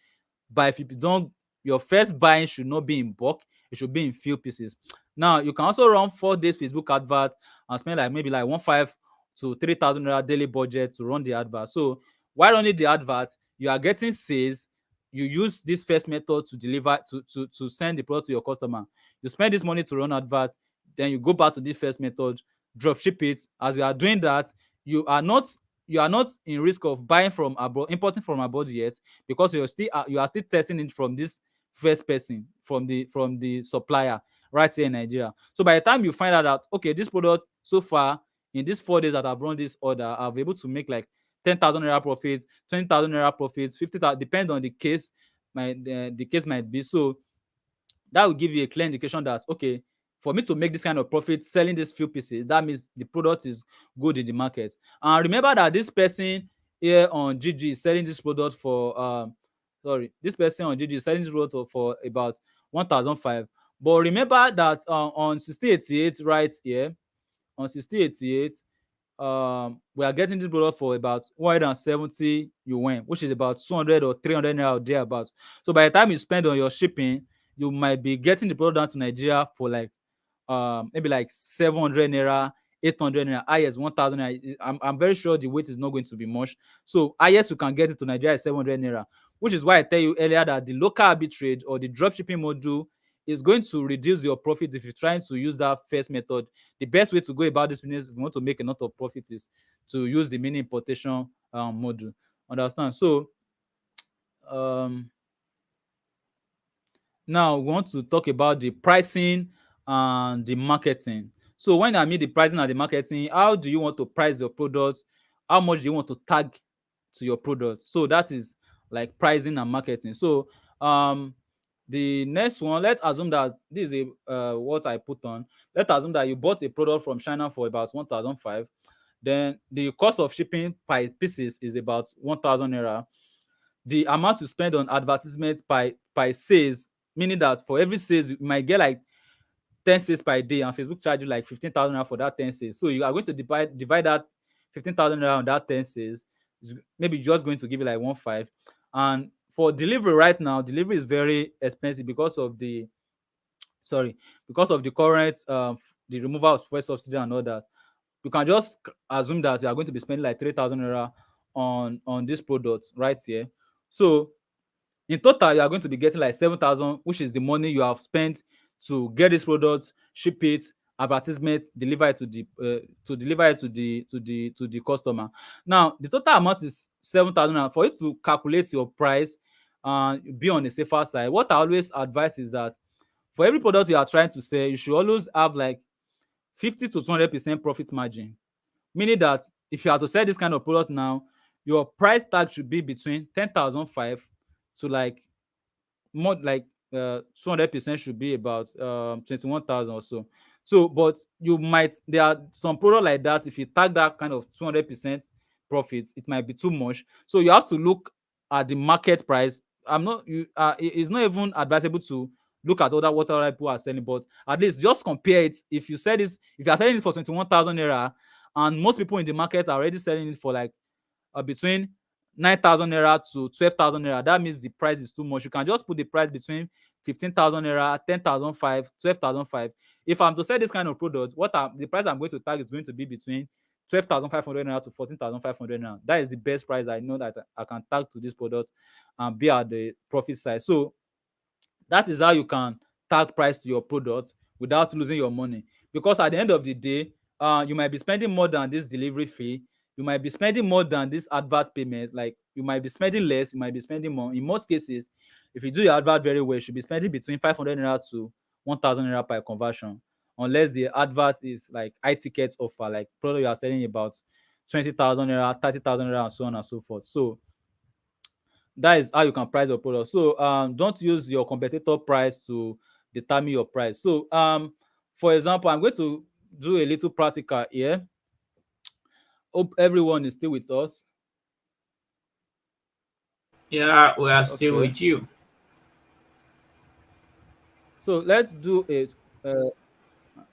buy a few pieces. Don't, your first buying should not be in bulk, it should be in few pieces. Now you can also run 4 days Facebook advert and spend like maybe like 1,500 to 3,000 naira daily budget to run the advert. So while running the advert, you are getting sales. You use this first method to deliver, to send the product to your customer. You spend this money to run advert, then you go back to this first method, drop ship it. As you are doing that, you are not, you are not in risk of buying from abroad, importing from abroad yet, because you are still testing it from this first person, from the supplier right here in Nigeria. So by the time you find out that, okay, this product so far in these 4 days that I've run this order, I've able to make like 10,000 naira profits, 20,000 naira profits, 50,000, depend on the case, the case might be. So that will give you a clear indication that, okay, for me to make this kind of profit selling these few pieces, that means the product is good in the market. And remember that this person here on GG is selling this product for this person on GG is selling this product for about 1,500. But remember that on 6088 right here, on 6088, we are getting this product for about 170 yuan, which is about 200 or 300 naira or thereabouts. So by the time you spend on your shipping, you might be getting the product down to Nigeria for like maybe like 700 naira, 800 naira, highest 1,000 naira. I'm very sure the weight is not going to be much. So highest you can get it to Nigeria is 700 naira, which is why I tell you earlier that the local arbitrage or the drop shipping module is going to reduce your profit if you're trying to use that first method. The best way to go about this business, if you want to make a lot of profit, is to use the mini importation module. Understand? So um now we want to talk about the pricing and the marketing. So when I mean the pricing and the marketing, how do you want to price your products? How much do you want to tag to your product? So that is like pricing and marketing. So the next one, let's assume that this is a what I put on. Let's assume that you bought a product from China for about 1,500. Then the cost of shipping per pieces is about 1,000 naira. The amount you spend on advertisement by sales, meaning that for every sales you might get like 10 sales per day, and Facebook charge you like 15,000 naira for that 10 sales. So you are going to divide that 15,000 naira on that 10 sales. It's maybe just going to give you like 1,500. And for delivery right now, delivery is very expensive because of the current the removal of fuel subsidy and all that. You can just assume that you are going to be spending like 3,000 naira on this product right here. So in total, you are going to be getting like 7,000, which is the money you have spent to get this product, ship it, advertisement, deliver it to the customer. Now, the total amount is 7,000. And for you to calculate your price and be on the safer side, what I always advise is that for every product you are trying to sell, you should always have like 50 to 200% profit margin. Meaning that if you are to sell this kind of product now, your price tag should be between 10,005 to like more like 200% should be about 21,000 or so. So, but you might, there are some product like that. If you tag that kind of 200% profits, it might be too much. So you have to look at the market price. I'm not you. It's not even advisable to look at other what other people are selling, but at least just compare it. If you sell this, if you are selling it for 21,000 naira, and most people in the market are already selling it for like between 9,000 naira to 12,000 naira, that means the price is too much. You can just put the price between 15,000 naira, 10,005, 12,005. If I'm to sell this kind of product, the price I'm going to tag is going to be between 12,500 naira to 14,500 naira. That is the best price I know that I can tag to this product and be at the profit side. So that is how you can tag price to your product without losing your money. Because at the end of the day, you might be spending more than this delivery fee. You might be spending more than this advert payment. Like you might be spending less, you might be spending more. In most cases, if you do your advert very well, you should be spending between 500 naira to 1,000 naira per conversion. Unless the advert is like high ticket offer, like product you are selling about 20,000 naira, 30,000 naira, and so on and so forth. So that is how you can price your product. So don't use your competitor price to determine your price. So for example, I'm going to do a little practical here. Hope everyone is still with us. Yeah, we are still Okay. with you. So let's do it.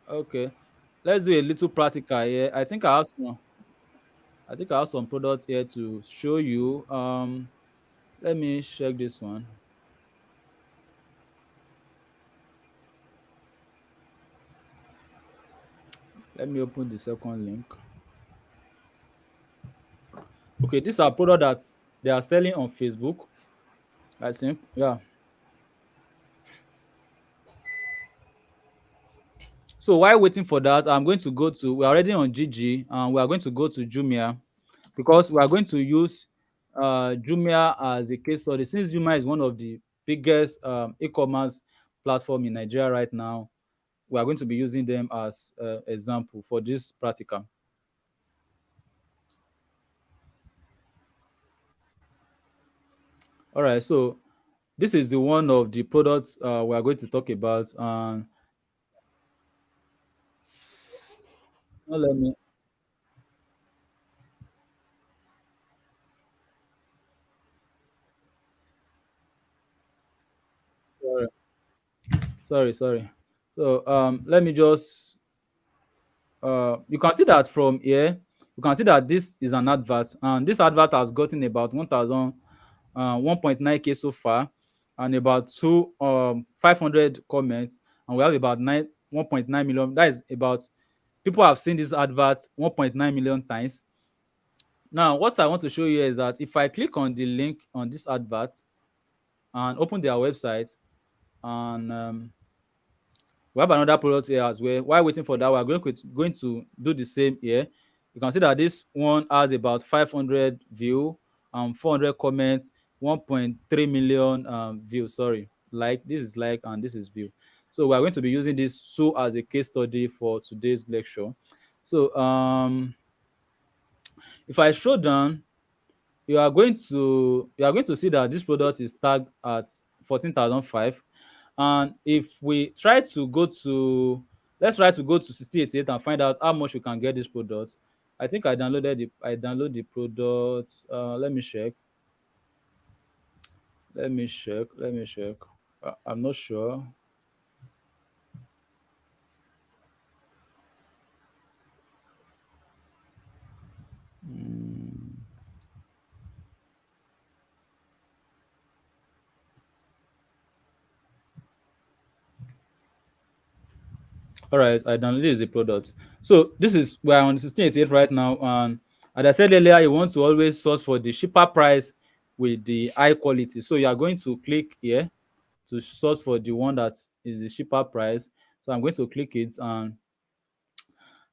Okay. Let's do a little practical here. I think I have some products here to show you. Let me check this one. Let me open the second link. Okay, these are products that they are selling on Facebook. I think, yeah. So while waiting for that, I'm going to go to, we're already on GG, and we are going to go to Jumia, because we are going to use Jumia as a case study. Since Jumia is one of the biggest e-commerce platform in Nigeria right now, we are going to be using them as example for this practical. All right, so this is the one of the products we are going to talk about. And let me, sorry, sorry. So let me just you can see that from here, you can see that this is an advert, and this advert has gotten about 1.9k so far, and about 500 comments, and we have about 1.9 million. That is about, people have seen this advert 1.9 million times. Now what I want to show you is that if I click on the link on this advert and open their website, and we have another product here as well. While waiting for that, we are going to do the same here. You can see that this one has about 500 view, 400 comments, 1.3 million views. Sorry, like, this is like, and this is view. So we are going to be using this so as a case study for today's lecture. So if I scroll down, you are going to see that this product is tagged at 14,005. And if we try to go to, let's try to go to 6088 and find out how much we can get this product. I think I download the product. Let me check. Let me check. I'm not sure. Mm, all right, I downloaded the product. So this is, we're on 1688 right now, and as I said earlier, you want to always source for the cheaper price with the high quality. So you are going to click here to source for the one that is the cheaper price. So I'm going to click it, and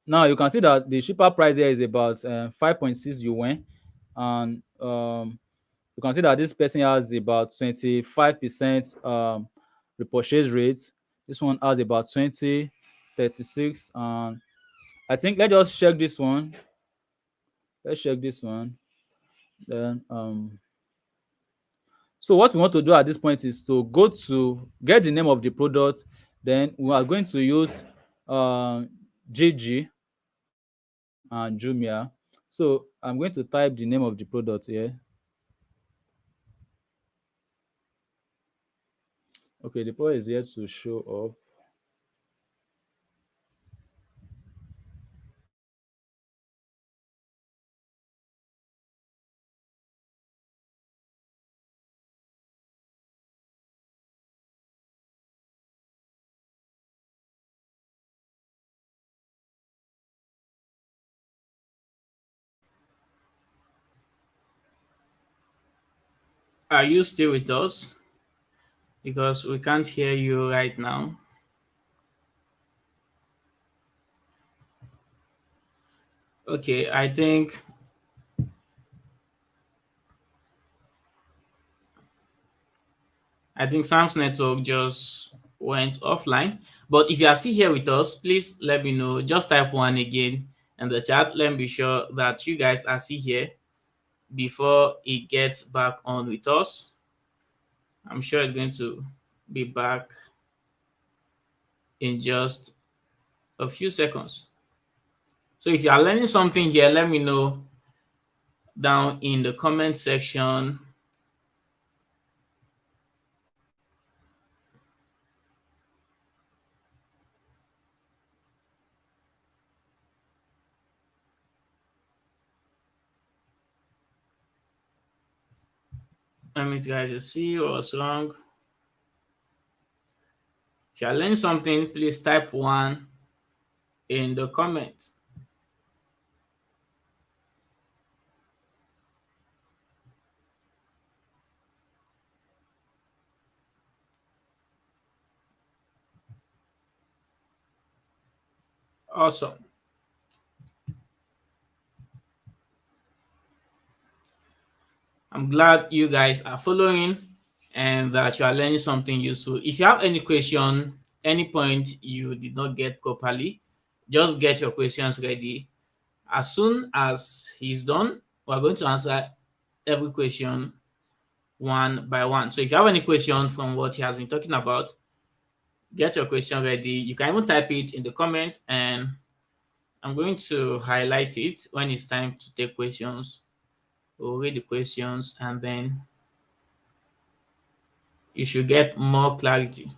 now you can see that the cheaper price here is about 5.6 yuan, and you can see that this person has about 25% repurchase rate. This one has about 20, 36, and I think let's just check this one. Let's check this one. Then so what we want to do at this point is to go to get the name of the product. Then we are going to use GG and Jumia. So I'm going to type the name of the product here. Okay, the product is here to show up. Are you still with us? Because we can't hear you right now. Okay, I think Sam's network just went offline. But if you are still here with us, please let me know. Just type one again in the chat. Let me be sure that you guys are still here before it gets back on with us. I'm sure it's going to be back in just a few seconds. So if you are learning something here, let me know down in the comment section. Let me try to see what's wrong. If you are learning something, please type one in the comments. Awesome. I'm glad you guys are following and that you are learning something useful. If you have any question, any point you did not get properly, just get your questions ready. As soon as he's done, we're going to answer every question one by one. So if you have any question from what he has been talking about, get your question ready. You can even type it in the comment and I'm going to highlight it when it's time to take questions. We'll read the questions and then you should get more clarity.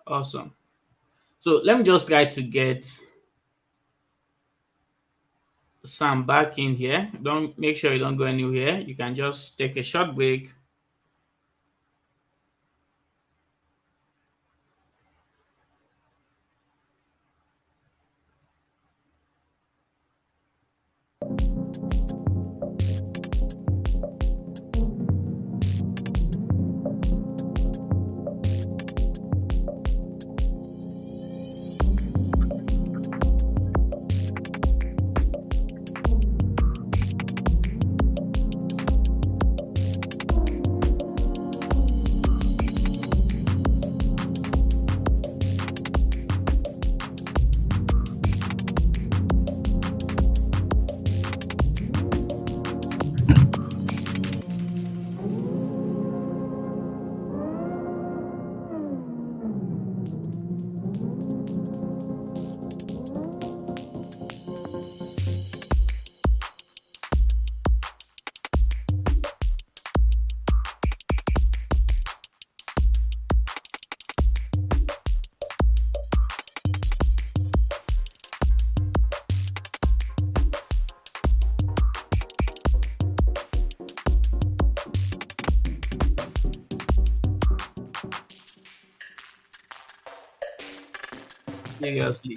Awesome. So let me just try to get Sam back in here. Don't make sure you don't go anywhere. You can just take a short break. Seriously.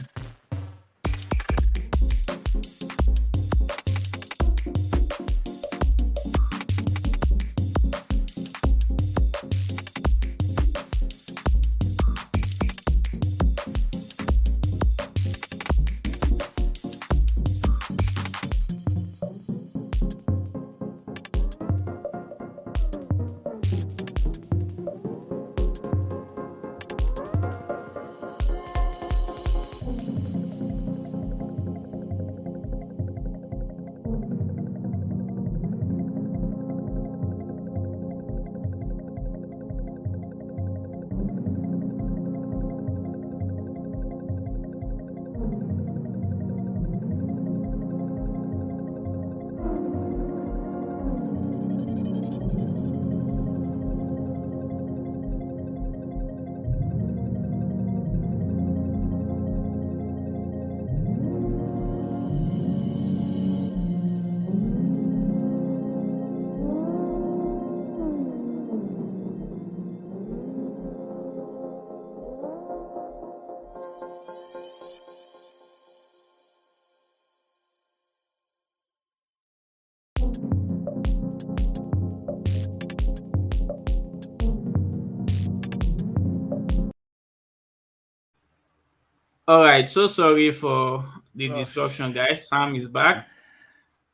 All right, so sorry for the Oh, disruption, guys. Sam is back,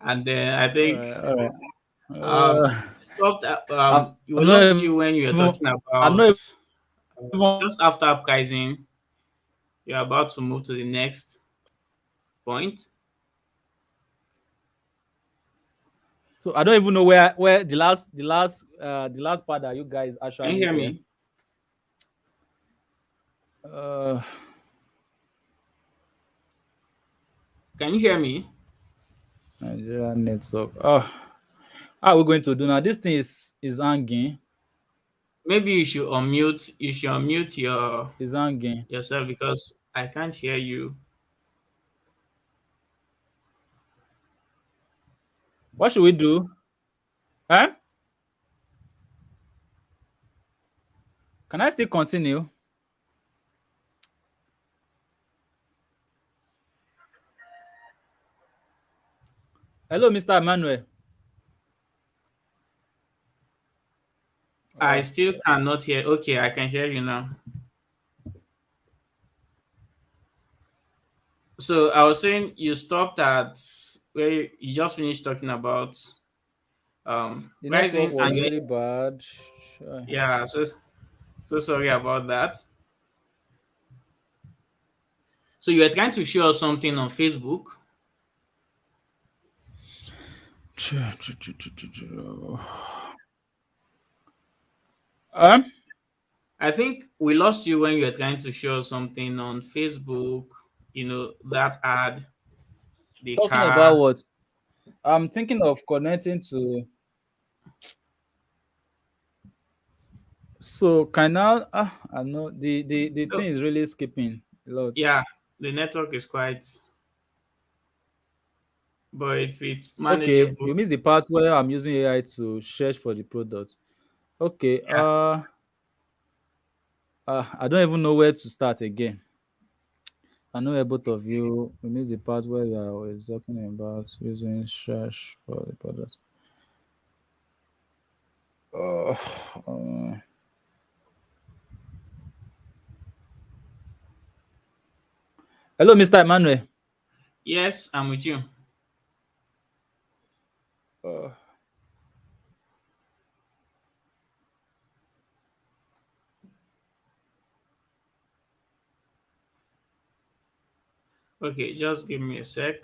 and then I think all right. Uh, stopped. We I'm not lost even. you when you were I'm talking not even. about just after pricing. You're about to move to the next point. So I don't even know where the last part that you guys Can you actually hear were. me? Uh, Can you hear me? Nigerian network. Oh, how are we going to do now? This thing is hanging. Maybe you should unmute. You should unmute Is hanging. yourself because I can't hear you. What should we do? Huh? Can I still continue? Hello, Mr. Emmanuel. I Uh, still cannot hear. Okay, I can hear you now. So I was saying you stopped at where you just finished talking about the network pricing, was and you, really bad. yeah, so sorry about that. So you were trying to show us something on Facebook. Um, I think we lost you when you were trying to show us something on Facebook. That ad, the talking about car. what? I'm thinking of connecting to. So can now I know the Oh, thing is really skipping a lot. yeah, the network is quite, but if it's Okay, manageable, you missed the part where I'm using AI to search for the product. Okay, yeah. I don't even know where to start again. I know both of you. We missed the part where you are always talking about using search for the product. Uh, uh, Hello, Mr. Emmanuel. Yes, I'm with you. Uh, Okay, just give me a sec.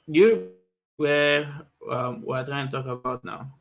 Do you where we're trying to talk about now?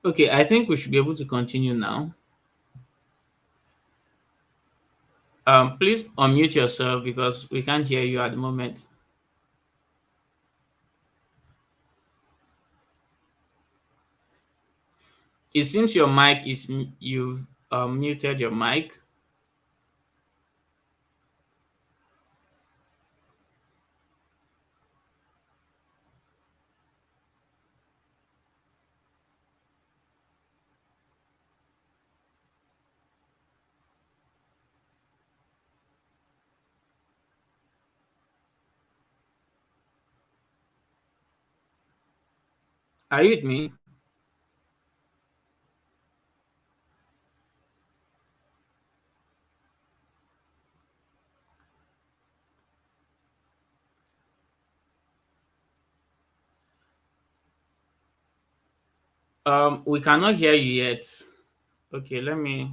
Okay, I think we should be able to continue now. Please unmute yourself because we can't hear you at the moment. It seems your mic is you've muted your mic. Are you with me? We cannot hear you yet. Okay, let me.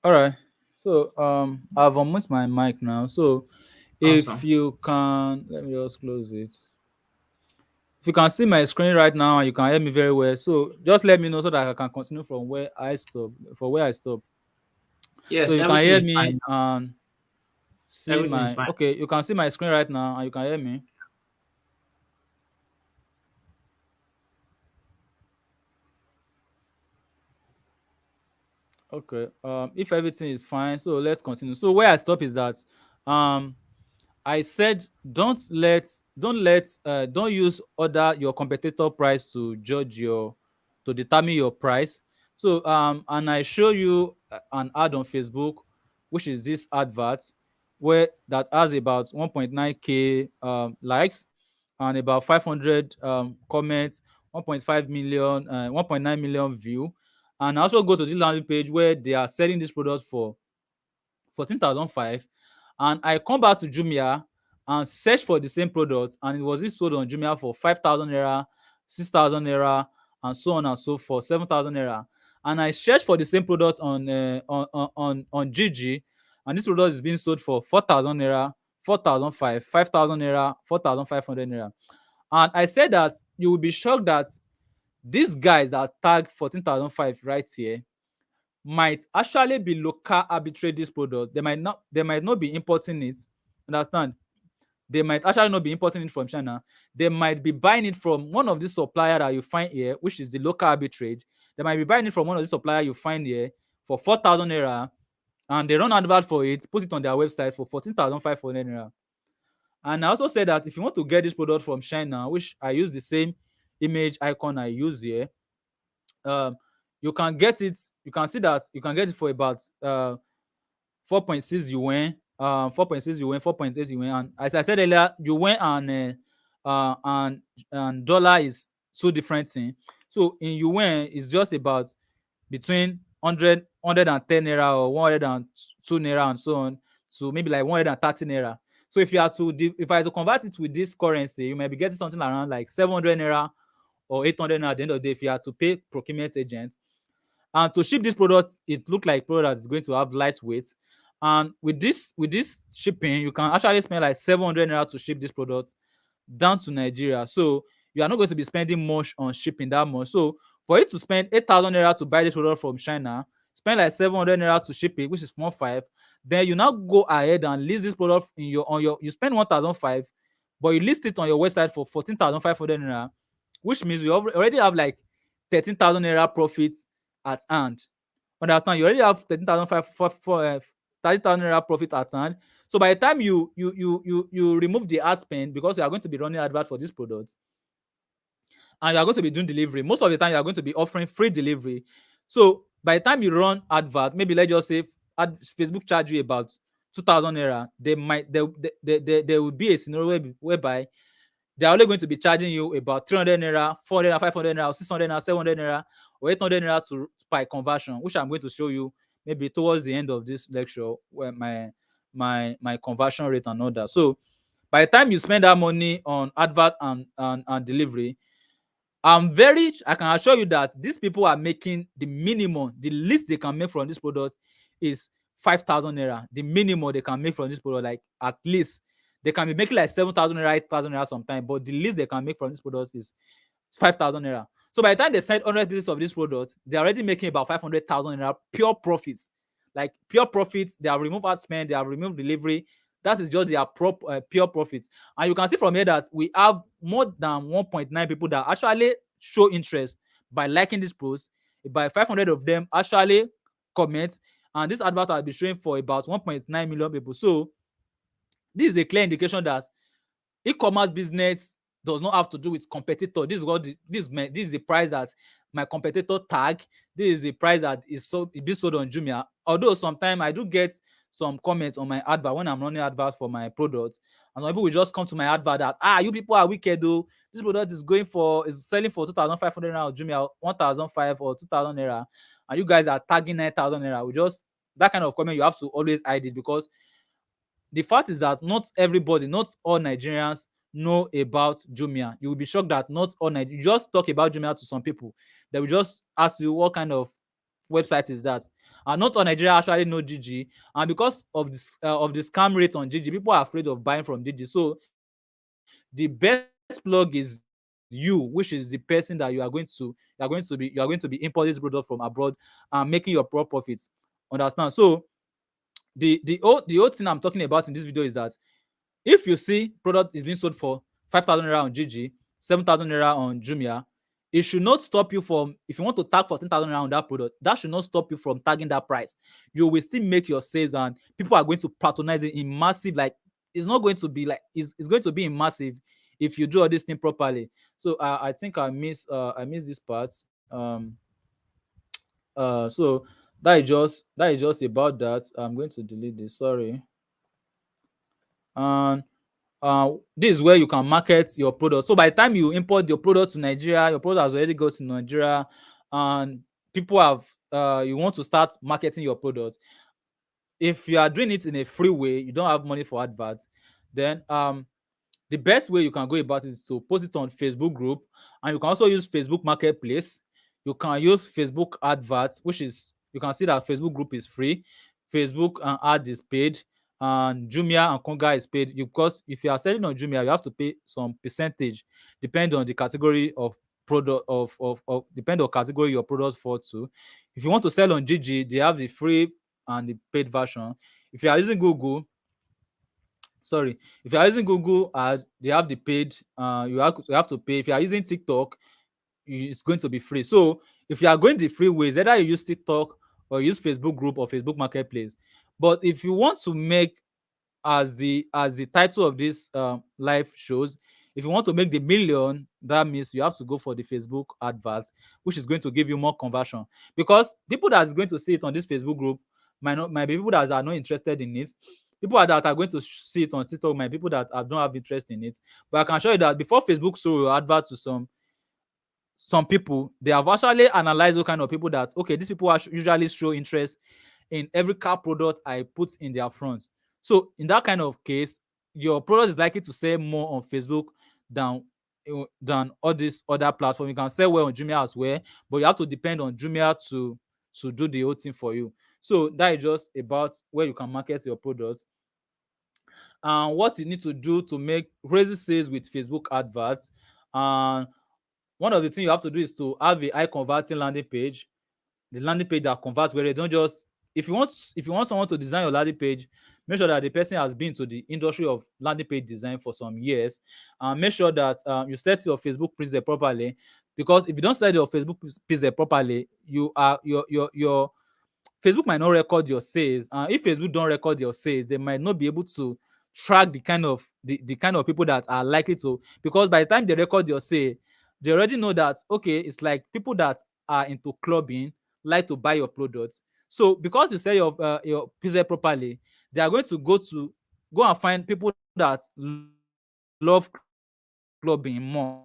All right. So I've unmuted my mic now. So if Awesome. you can, let me just close it. If you can see my screen right now and you can hear me very well, so just let me know so that I can continue from where I stop. For where I stop. So Yes, you can everything hear is fine me now. and see Everything is my. fine. Okay, you can see my screen right now and you can hear me. Okay. If everything is fine, so let's continue. So where I stop is that um I said don't use other your competitor price to judge your to determine your price. So and I show you an ad on Facebook, which is this advert where that has about 1.9k likes and about 500 comments, 1.5 million, 1.9 million view. And I also go to this landing page where they are selling this product for 14,005, and I come back to Jumia and search for the same product, and it was this sold on Jumia for 5,000 naira, 6,000 naira, and so on and so forth, 7,000 naira. And I search for the same product on Gigi, and this product is being sold for 4,000 naira, 4,005, 5,000 naira, 4,500 naira. And I said that you will be shocked that these guys that tag 14,005 right here might actually be local arbitrate this product. They might not be importing it. Understand? They might actually not be importing it from China. They might be buying it from one of the supplier that you find here, which is the local arbitrage. They might be buying it from one of the supplier you find here for 4,000 naira, and they run advert for it, put it on their website for 14,500 naira. And I also said that if you want to get this product from China, which I use the same image icon I use here, um, you can get it. You can see that you can get it for about 4.6 yuan, 4.6 yuan, 4.8 yuan. And as I said earlier, yuan and dollar is two different things. So in yuan, it's just about between 110 naira or 102 naira and so on to maybe like 130 naira. So if I had to convert it with this currency, you might be getting something around like 700 naira or 800 naira at the end of the day if you had to pay procurement agent. And to ship this product, it looked like product is going to have lightweight. And with this shipping, you can actually spend like 700 naira to ship this product down to Nigeria. So you are not going to be spending much on shipping that much. So for you to spend 8,000 naira to buy this product from China, spend like 700 naira to ship it, which is 1.5. Then you now go ahead and list this product in your on your you spend 1,005, but you list it on your website for 14,500 naira, which means you already have like 13,000 naira profit at hand. Understand? You already have 30,000 naira profit at hand. So by the time you remove the ad spend, because you are going to be running advert for this product, and you are going to be doing delivery, most of the time you are going to be offering free delivery. So by the time you run advert, maybe let's just say Facebook charge you about 2,000 naira, there will be a scenario whereby they are only going to be charging you about 300 naira, 400 naira, 500 naira, 600 naira, 700 naira, or 800 naira to by conversion, which I'm going to show you maybe towards the end of this lecture, where my conversion rate and all that. So by the time you spend that money on advert and delivery, I can assure you that these people are making the minimum, the least they can make from this product is 5,000 naira. The minimum they can make from this product, like at least they can be making like 7,000 naira, 8,000 naira sometimes, but the least they can make from this product is 5,000 naira. So by the time they sell 100 pieces of this product, they're already making about 500,000 naira pure profits. Like pure profits, they have removed ad spend, they have removed delivery. That is just their pure profits. And you can see from here that we have more than 1.9 people that actually show interest by liking this post. By 500 of them actually comment, and this advert will be showing for about 1.9 million people. So this is a clear indication that e-commerce business does not have to do with competitor. This is what this is the price that my competitor tag. This is the price that it be sold on Jumia. Although sometimes I do get some comments on my advert when I'm running advert for my products, and some people will just come to my advert that you people are wicked though. This product is selling for 2,500 naira on Jumia, 1,005 or 2,000 naira, and you guys are tagging 9,000 naira. We just that kind of comment you have to always hide it, because the fact is that not everybody, not all Nigerians know about Jumia. You will be shocked that not all you just talk about Jumia to some people. They will just ask you what kind of website is that. And not all Nigeria actually know Gigi. And because of the scam rate on Gigi, people are afraid of buying from Gigi. So the best plug is you, which is the person that you are going to be importing this product from abroad and making your profits. Understand? So the whole thing I'm talking about in this video is that if you see product is being sold for 5,000 naira on Gigi, 7,000 naira on Jumia, it should not stop you from, if you want to tag 14,000 naira on that product, that should not stop you from tagging that price. You will still make your sales, and people are going to patronize it in massive, like it's not going to be like it's going to be in massive if you do all this thing properly. So I think I miss this part. So that is just about that. I'm going to delete this. Sorry. And this is where you can market your product. So by the time you import your product to Nigeria, your product has already got to Nigeria, and people have you want to start marketing your product. If you are doing it in a free way, you don't have money for adverts, then the best way you can go about is to post it on Facebook group, and you can also use Facebook Marketplace. You can use Facebook adverts, which is, you can see that Facebook group is free, Facebook ad is paid, and Jumia and Konga is paid. Because if you are selling on Jumia, you have to pay some percentage, depending on the category of product of depend on category your products fall to. If you want to sell on Gigi, they have the free and the paid version. If you are using Google, sorry, if you are using Google ads, they have the paid. You have to pay. If you are using TikTok, it's going to be free. So if you are going the free ways, either you use TikTok or use Facebook group or Facebook Marketplace. But if you want to make, as the title of this live shows, if you want to make the million, that means you have to go for the Facebook adverts, which is going to give you more conversion. Because people that is going to see it on this Facebook group might be people that are not interested in it. People that are going to see it on TikTok might be people that don't have interest in it. But I can show you that before Facebook show your advert to some people, they have actually analyzed what kind of people that, okay, these people usually show interest in every car product I put in their front. So in that kind of case, your product is likely to sell more on Facebook than than all these other platforms. You can sell well on Jumia as well, but you have to depend on Jumia to do the whole thing for you. So that is just about where you can market your product and what you need to do to make crazy sales with Facebook adverts. And one of the things you have to do is to have a high converting landing page, the landing page that converts, where they don't just, if you want someone to design your landing page, make sure that the person has been to the industry of landing page design for some years, and make sure that you set your Facebook preset properly. Because if you don't set your Facebook preset properly, Facebook might not record your sales. If Facebook don't record your sales, they might not be able to track the kind of people that are likely to, because by the time they record your sale, they already know that okay, it's like people that are into clubbing like to buy your products. So because you sell your pizza properly, they are going to go and find people that love clubbing more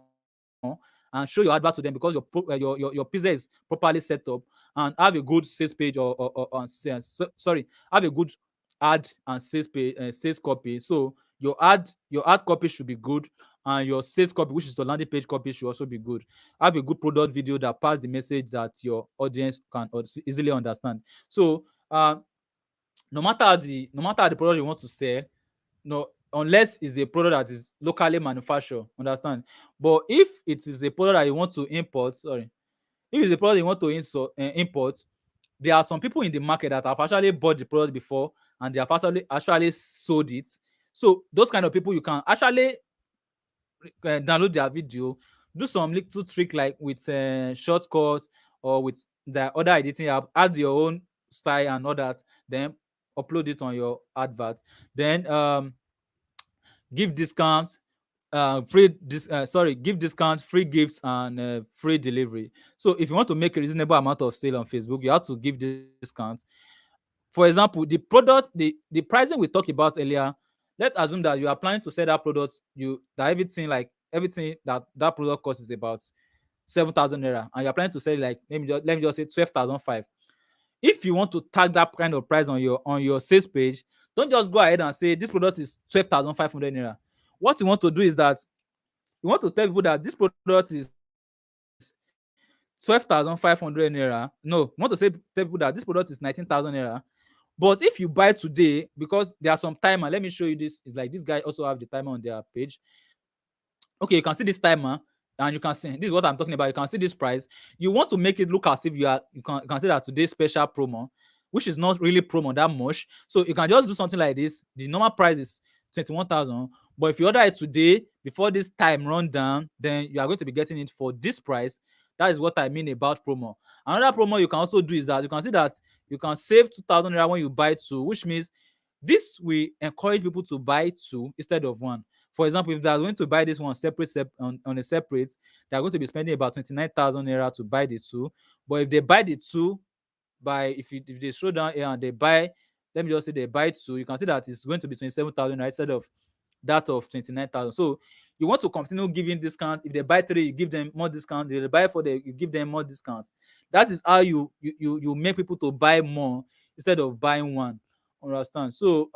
and show your advert to them, because your pizza is properly set up and have a good sales page or sorry, have a good ad and sales copy. So your ad copy should be good, and your sales copy, which is the landing page copy, should also be good. Have a good product video that pass the message that your audience can easily understand. So no matter the product you want to sell, no, unless it's a product that is locally manufactured, understand. But if it is a product that you want to import, sorry, if it's a product you want to import, there are some people in the market that have actually bought the product before and they have actually sold it. So those kind of people, you can actually download their video, do some little trick like with shortcuts or with the other editing app, add your own style and all that, then upload it on your advert. Then give discounts, give discounts, free gifts, and free delivery. So if you want to make a reasonable amount of sale on Facebook, you have to give discounts. For example, the product, the pricing we talked about earlier, let's assume that you are planning to sell that product, that everything that product cost is about 7,000 naira, and you're planning to sell it like, let me just say 12,500. If you want to tag that kind of price on your sales page, don't just go ahead and say this product is 12,500 naira. What you want to do is that you want to tell people that this product is 12,500 naira. No, you want to tell people that this product is 19,000 naira. But if you buy today, because there are some timer, let me show you this. It's like this guy also have the timer on their page. Okay, you can see this timer, and you can see this is what I'm talking about. You can see this price. You want to make it look as if you can say that today's special promo, which is not really promo that much. So you can just do something like this. The normal price is 21,000, but if you order it today before this time run down, then you are going to be getting it for this price. That is what I mean about promo. Another promo you can also do is that you can see that you can save 2,000 naira when you buy two, which means this will encourage people to buy two instead of one. For example, if they are going to buy this one on a separate, they are going to be spending about 29,000 naira to buy the two. But if they buy the two if they slow down here and they buy, let me just say they buy two, you can see that it's going to be 27,000 naira instead of that of 29,000. So you want to continue giving discount. If they buy three, you give them more discount. If they buy four, you give them more discounts. That is how you make people to buy more instead of buying one. Understand? So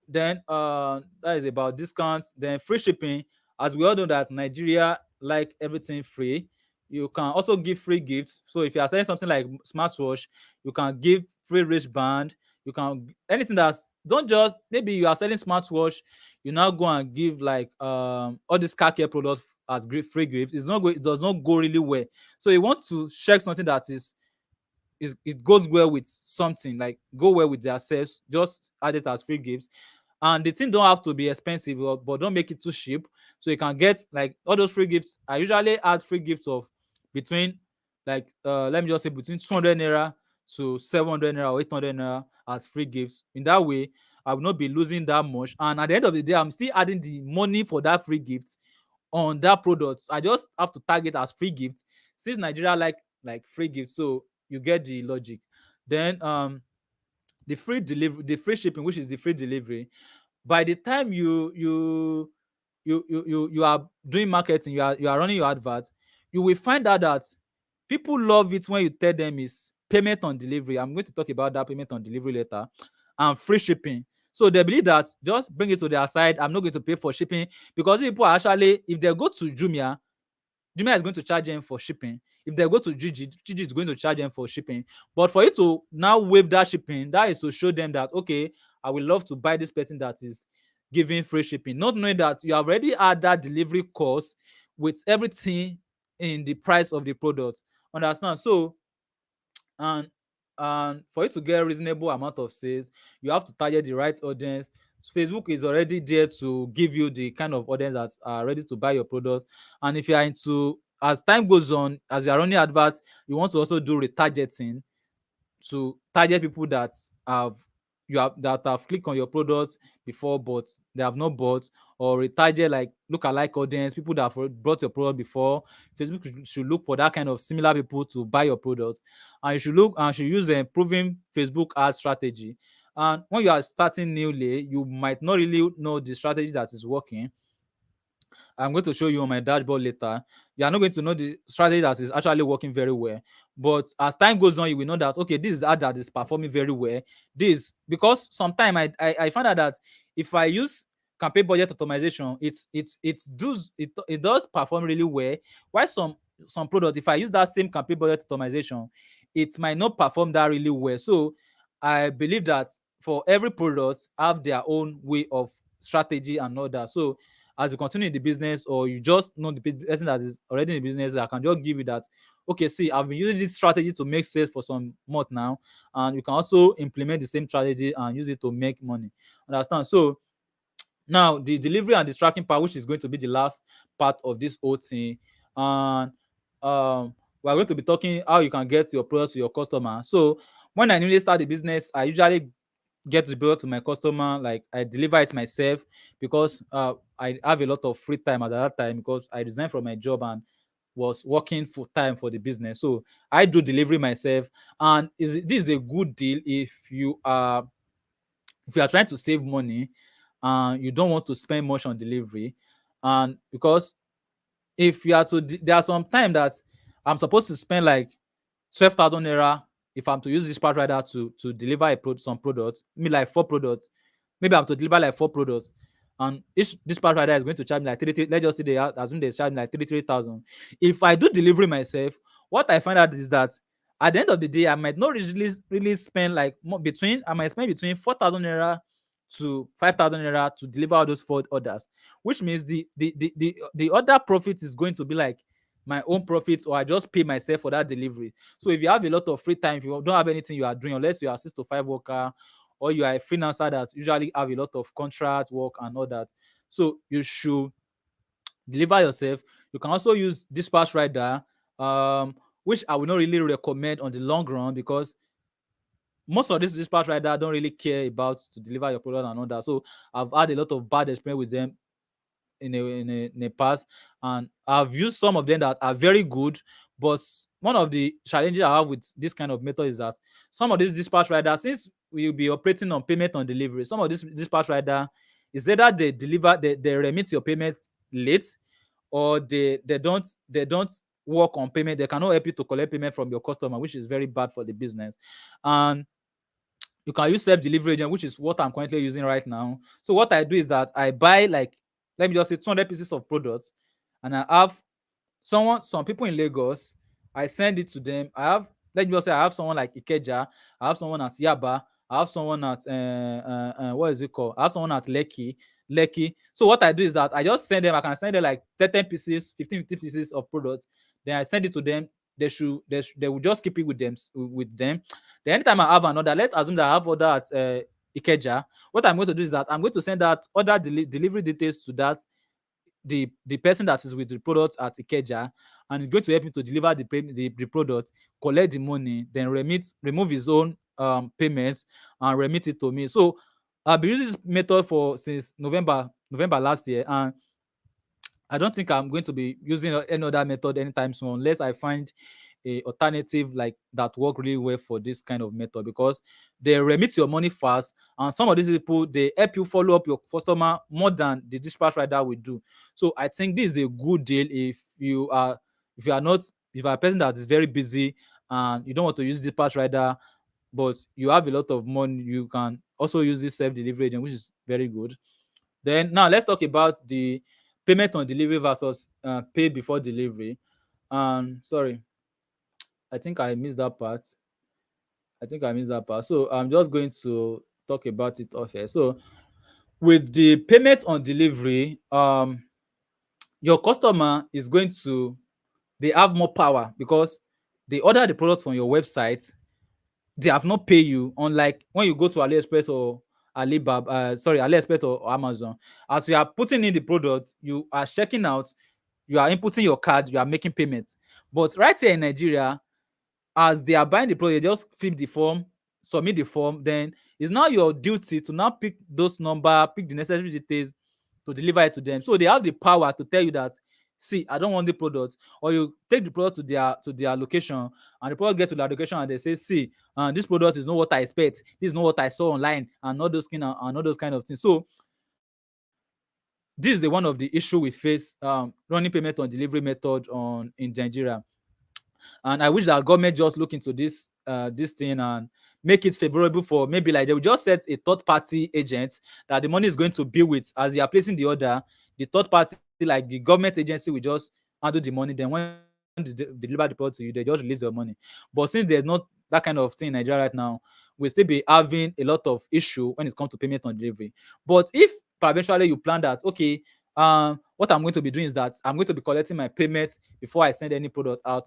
then that is about discount. Then free shipping. As we all know that Nigeria like everything free. You can also give free gifts. So if you are selling something like smartwatch, you can give free wristband. You can anything that's don't just maybe you are selling smartwatch, you now go and give like all these car care products as free gifts. It does not go really well. So you want to check something that it goes well with something, like go well with their sales, just add it as free gifts. And the thing don't have to be expensive, but don't make it too cheap. So you can get like all those free gifts. I usually add free gifts of between like let me just say between 200 naira to 700 naira or 800 naira as free gifts. In that way, I will not be losing that much, and at the end of the day, I'm still adding the money for that free gift on that product. I just have to tag it as free gift since Nigeria like free gifts. So you get the logic. Then the free delivery, the free shipping, which is the free delivery. By the time you are doing marketing, you are running your advert, you will find out that people love it when you tell them is payment on delivery. I'm going to talk about that payment on delivery later, and free shipping. So they believe that just bring it to their side. I'm not going to pay for shipping, because people are actually, if they go to Jumia is going to charge them for shipping. If they go to Gigi is going to charge them for shipping. But for you to now waive that shipping, that is to show them that okay, I will love to buy this person that is giving free shipping, not knowing that you have already had that delivery cost with everything in the price of the product. Understand? So and for you to get a reasonable amount of sales, you have to target the right audience. Facebook is already there to give you the kind of audience that are ready to buy your product. And if you are into, as time goes on, as you are running adverts, you want to also do retargeting. to target people that have that have clicked on your product before but they have not bought, or retarget like look-alike audience, people that have bought your product before. Facebook should look for that kind of similar people to buy your product, and you should look and should use a proven Facebook ad strategy. And when you are starting newly, you might not really know the strategy that is working. I'm going to show you on my dashboard later. You are not going to know the strategy that is actually working very well. But as time goes on, you will know that okay, this is ad that is performing very well. This because sometimes I find out that if I use campaign budget optimization, it does perform really well. Why some product, if I use that same campaign budget optimization, it might not perform that really well. So I believe that for every product have their own way of strategy and all that. So as you continue in the business, or you just know the person that is already in the business, I can just give you that okay, see, I've been using this strategy to make sales for some month now, and you can also implement the same strategy and use it to make money. Understand? So now the delivery and the tracking part, which is going to be the last part of this whole thing, and we're going to be talking how you can get your product to your customer. So when I newly start the business, I usually get the product to my customer, like I deliver it myself, because I have a lot of free time at that time because I resigned from my job and was working full time for the business. So I do delivery myself, and this is a good deal if you are trying to save money and you don't want to spend much on delivery. And because if you are to there are some time that I'm supposed to spend like 12,000 naira if I'm to use this part rider to deliver some products, me like 4 products. Maybe I'm to deliver like 4 products, and each this part rider is going to charge me like let's just say assume they charge me like 33,000. If I do delivery myself, what I find out is that at the end of the day, I might not really spend like I might spend between 4,000 naira to 5,000 naira to deliver all those 4 orders, which means the other profit is going to be like my own profit, or I just pay myself for that delivery. So if you have a lot of free time, if you don't have anything you are doing, unless you are a 6 to 5 worker, or you are a freelancer that usually have a lot of contract work and all that, so you should deliver yourself. You can also use dispatch rider, which I will not really recommend on the long run, because most of these dispatch rider don't really care about to deliver your product and all that. So I've had a lot of bad experience with them in a past, and I've used some of them that are very good. But one of the challenges I have with this kind of method is that some of these dispatch riders, since we will be operating on payment on delivery, some of this dispatch rider is either they remit your payments late, or they don't work on payment. They cannot help you to collect payment from your customer, which is very bad for the business. And you can use self-delivery agent, which is what I'm currently using right now. So what I do is that I buy like, let me just say 200 pieces of products, and I have some people in Lagos. I send it to them. Let me just say I have someone like Ikeja, I have someone at Yaba, I have someone at what is it called? I have someone at Lekki. So what I do is that I just send them. I can send them like 10 pieces, 15 pieces of products. Then I send it to them. They will just keep it with them. Then anytime I have another, let's assume that I have order at Ikeja. What I'm going to do is that I'm going to send that other delivery details to the person that is with the product at Ikeja, and it's going to help him to deliver the product, collect the money, then remove his own payments, and remit it to me. So I've been using this method for since November last year, and I don't think I'm going to be using any other method anytime soon, unless I find a alternative like that work really well for this kind of method, because they remit your money fast, and some of these people, they help you follow up your customer more than the dispatch rider will do. So I think this is a good deal if you are not if you are a person that is very busy and you don't want to use dispatch rider, but you have a lot of money. You can also use this self-delivery agent, which is very good. Then now let's talk about the payment on delivery versus pay before delivery. Sorry, I think I missed that part. So I'm just going to talk about it off here. So with the payment on delivery, your customer is going to they have more power because they order the product from your website. They have not pay you, unlike when you go to AliExpress or AliExpress or Amazon. As you are putting in the product, you are checking out, you are inputting your card, you are making payment. But right here in Nigeria, as they are buying the product, they just fill the form, submit the form. Then it's now your duty to now pick those number, pick the necessary details to deliver it to them. So they have the power to tell you that, see, I don't want the product, or you take the product to their location, and the product get to the location and they say, see, this product is not what I expect. This is not what I saw online, and all those kind of things. So this is the one of the issue we face running payment on delivery method on in Nigeria. And I wish that government just look into this thing and make it favorable for, maybe like they will just set a third party agent that the money is going to be with as you are placing the order. The third party, like the government agency, will just handle the money. Then when they deliver the product to you, they just release your money. But since there's not that kind of thing in Nigeria right now, we still be having a lot of issue when it comes to payment on delivery. But if eventually you plan that, okay, what I'm going to be doing is that I'm going to be collecting my payment before I send any product out.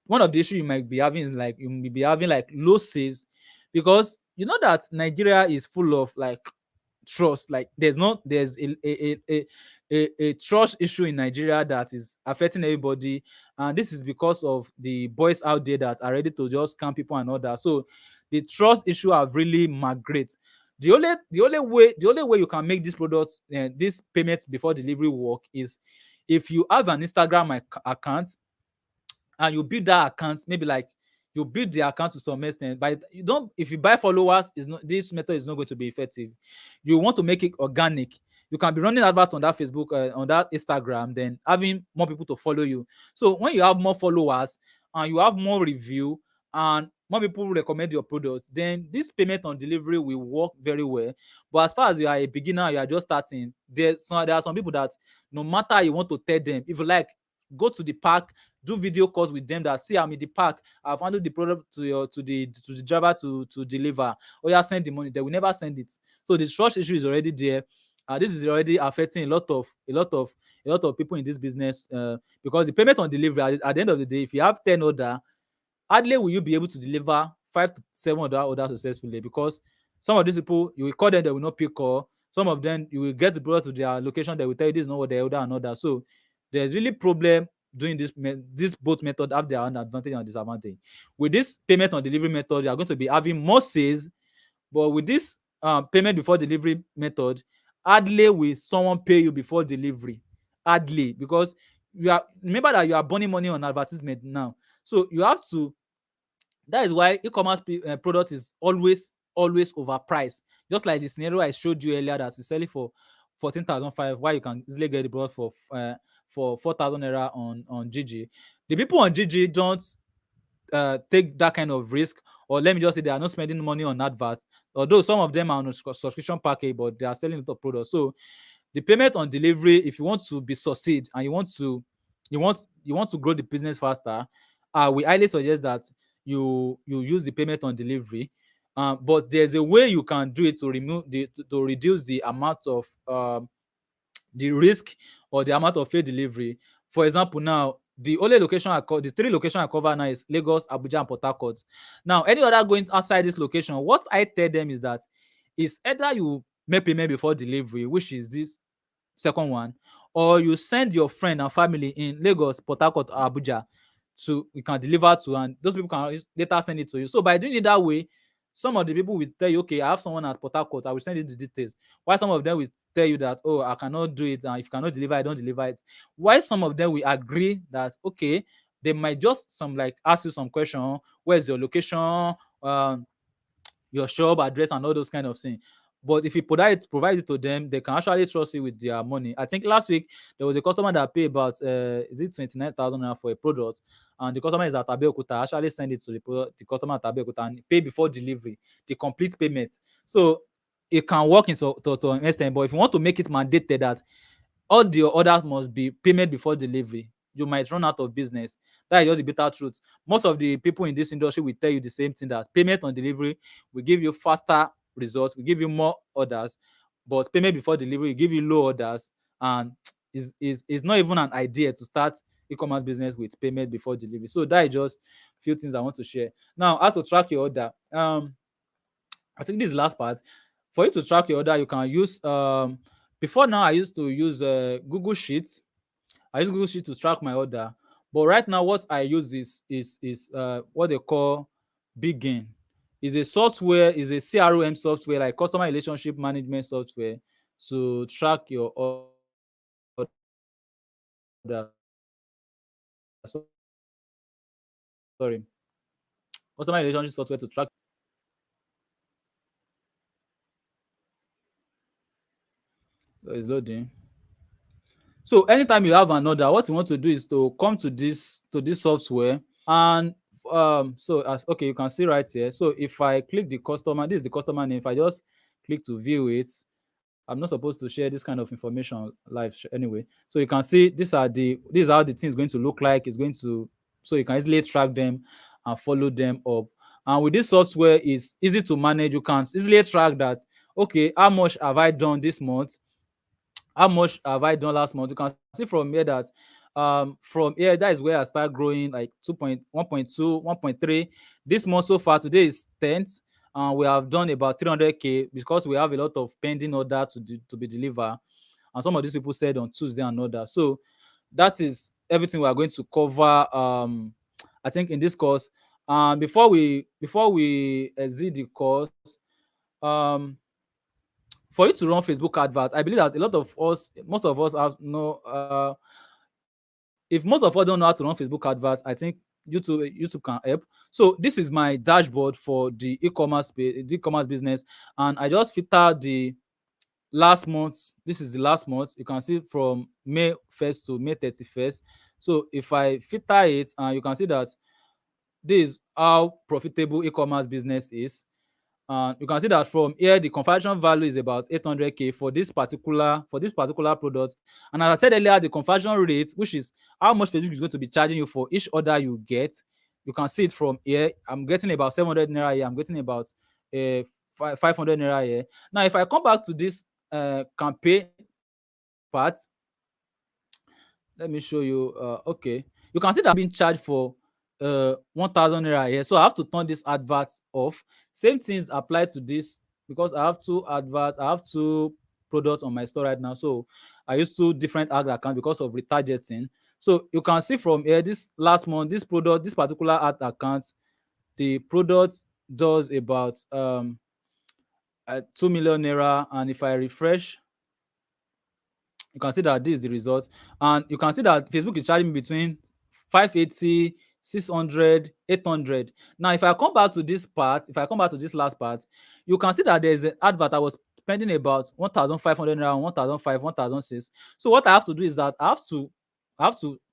One of the issues you might be having is like you may be having like losses, because you know that Nigeria is full of like trust. Like there's a trust issue in Nigeria that is affecting everybody, and this is because of the boys out there that are ready to just scam people and all that. So the trust issue have really migrate. The only way you can make this product, this payment before delivery work, is if you have an Instagram account, and you build that account. Maybe like you build the account to some extent, but you don't, if you buy followers, is not, this method is not going to be effective. You want to make it organic. You can be running advert on that Facebook, on that Instagram, then having more people to follow you. So when you have more followers and you have more review and more people recommend your products, then this payment on delivery will work very well. But as far as you are a beginner, you are just starting, there are some people that no matter how you want to tell them, if you like, go to the park, do video calls with them, that, see, I'm in the park, I've handled the product to the driver to deliver, or you send the money, they will never send it. So the trust issue is already there. This is already affecting a lot of people in this business, because the payment on delivery, at the end of the day, if you have 10 order, hardly will you be able to deliver 5 to 7 orders successfully, because some of these people, you will call them, they will not pick call. Some of them, you will get the product to their location, they will tell you this is not what they order and order. So there's really problem doing this both method have their own advantage and disadvantage. With this payment on delivery method, you are going to be having more sales, but with this payment before delivery method, hardly will someone pay you before delivery. Hardly, because you are, remember that you are burning money on advertisement now. So you have to, that is why e-commerce product is always overpriced. Just like the scenario I showed you earlier, that is selling for 14,500, why you can easily get the product for 4,000 naira on GG. The people on GG don't take that kind of risk, or let me just say they are not spending money on adverts. Although some of them are on a subscription package, but they are selling the products. So the payment on delivery, if you want to be succeed and you want to grow the business faster, we highly suggest that you use the payment on delivery. But there's a way you can do it to reduce the amount of the risk or the amount of failed delivery. For example, now the 3 location I cover now is Lagos, Abuja, and Port Harcourt. Now, any other going outside this location, what I tell them is that it's either you make payment before delivery, which is this second one, or you send your friend and family in Lagos, Port Harcourt, or Abuja, so you can deliver to, and those people can later send it to you. So by doing it that way, some of the people will tell you, okay, I have someone at Port Harcourt, I will send you the details. While some of them will tell you that, oh, I cannot do it, and if you cannot deliver, I don't deliver it. While some of them will agree that, okay, they might just some like ask you some question, where's your location, your shop address, and all those kind of things. But if you provide it to them, they can actually trust you with their money. I think last week there was a customer that paid about is it 29,000 naira for a product, and the customer is at Abeokuta. Actually send it to the customer at Abeokuta and pay before delivery, the complete payment. So it can work in to an extent, but if you want to make it mandated that all the orders must be payment before delivery, you might run out of business. That is just the bitter truth. Most of the people in this industry will tell you the same thing, that payment on delivery will give you faster results, will give you more orders, but payment before delivery will give you low orders, and is not even an idea to start e-commerce business with payment before delivery. So that is just few things I want to share. Now, how to track your order. I think this is the last part. For you to track your order, you can use before now I used to use Google Sheets. I use Google Sheets to track my order. But right now, what I use is what they call Begin. Is a software, is a CRM software, like customer relationship management software, to track your order. Sorry, customer relationship software to track. It's loading. So anytime you have an order, what you want to do is to come to this software, and so as okay, you can see right here. So if I click the customer, this is the customer name. If I just click to view it, I'm not supposed to share this kind of information live anyway. So you can see these are how the thing is going to look like. It's going to, so you can easily track them and follow them up. And with this software, it's easy to manage. You can easily track that. Okay, how much have I done this month? How much have I done last month? You can see from here that from here, that is where I start growing, like 2.1.2, 1.3. This month so far, today is 10th, and we have done about 300k because we have a lot of pending order to be delivered. And some of these people said on Tuesday and order. So that is everything we are going to cover, I think, in this course. Before we exit the course, um for you to run Facebook advert, I believe that a lot of us, most of us have no. If most of us don't know how to run Facebook adverts, I think YouTube can help. So this is my dashboard for the e-commerce business, and I just filter the last month. This is the last month. You can see from May 1st to May 31st. So if I filter it, you can see that this is how profitable e-commerce business is. You can see that from here the conversion value is about 800k for this particular product. And as I said earlier, the conversion rate, which is how much Facebook is going to be charging you for each order you get, you can see it from here. I'm getting about 700 naira here. I'm getting about 500 naira here. Now, if I come back to this campaign part, let me show you. Okay, you can see that I'm being charged for 1000 naira here, so I have to turn this advert off. Same things apply to this, because I have two products on my store right now. So I use two different ad accounts because of retargeting. So you can see from here, this last month, this particular ad account, the product does about 2 million naira. And if I refresh, you can see that this is the result. And you can see that Facebook is charging me between 580, 600, 800. Now, if I come back to this part, if I come back to this last part, you can see that there is an advert I was spending about 1,500 naira, 1,500, 1,006. So what I have to do is that I have to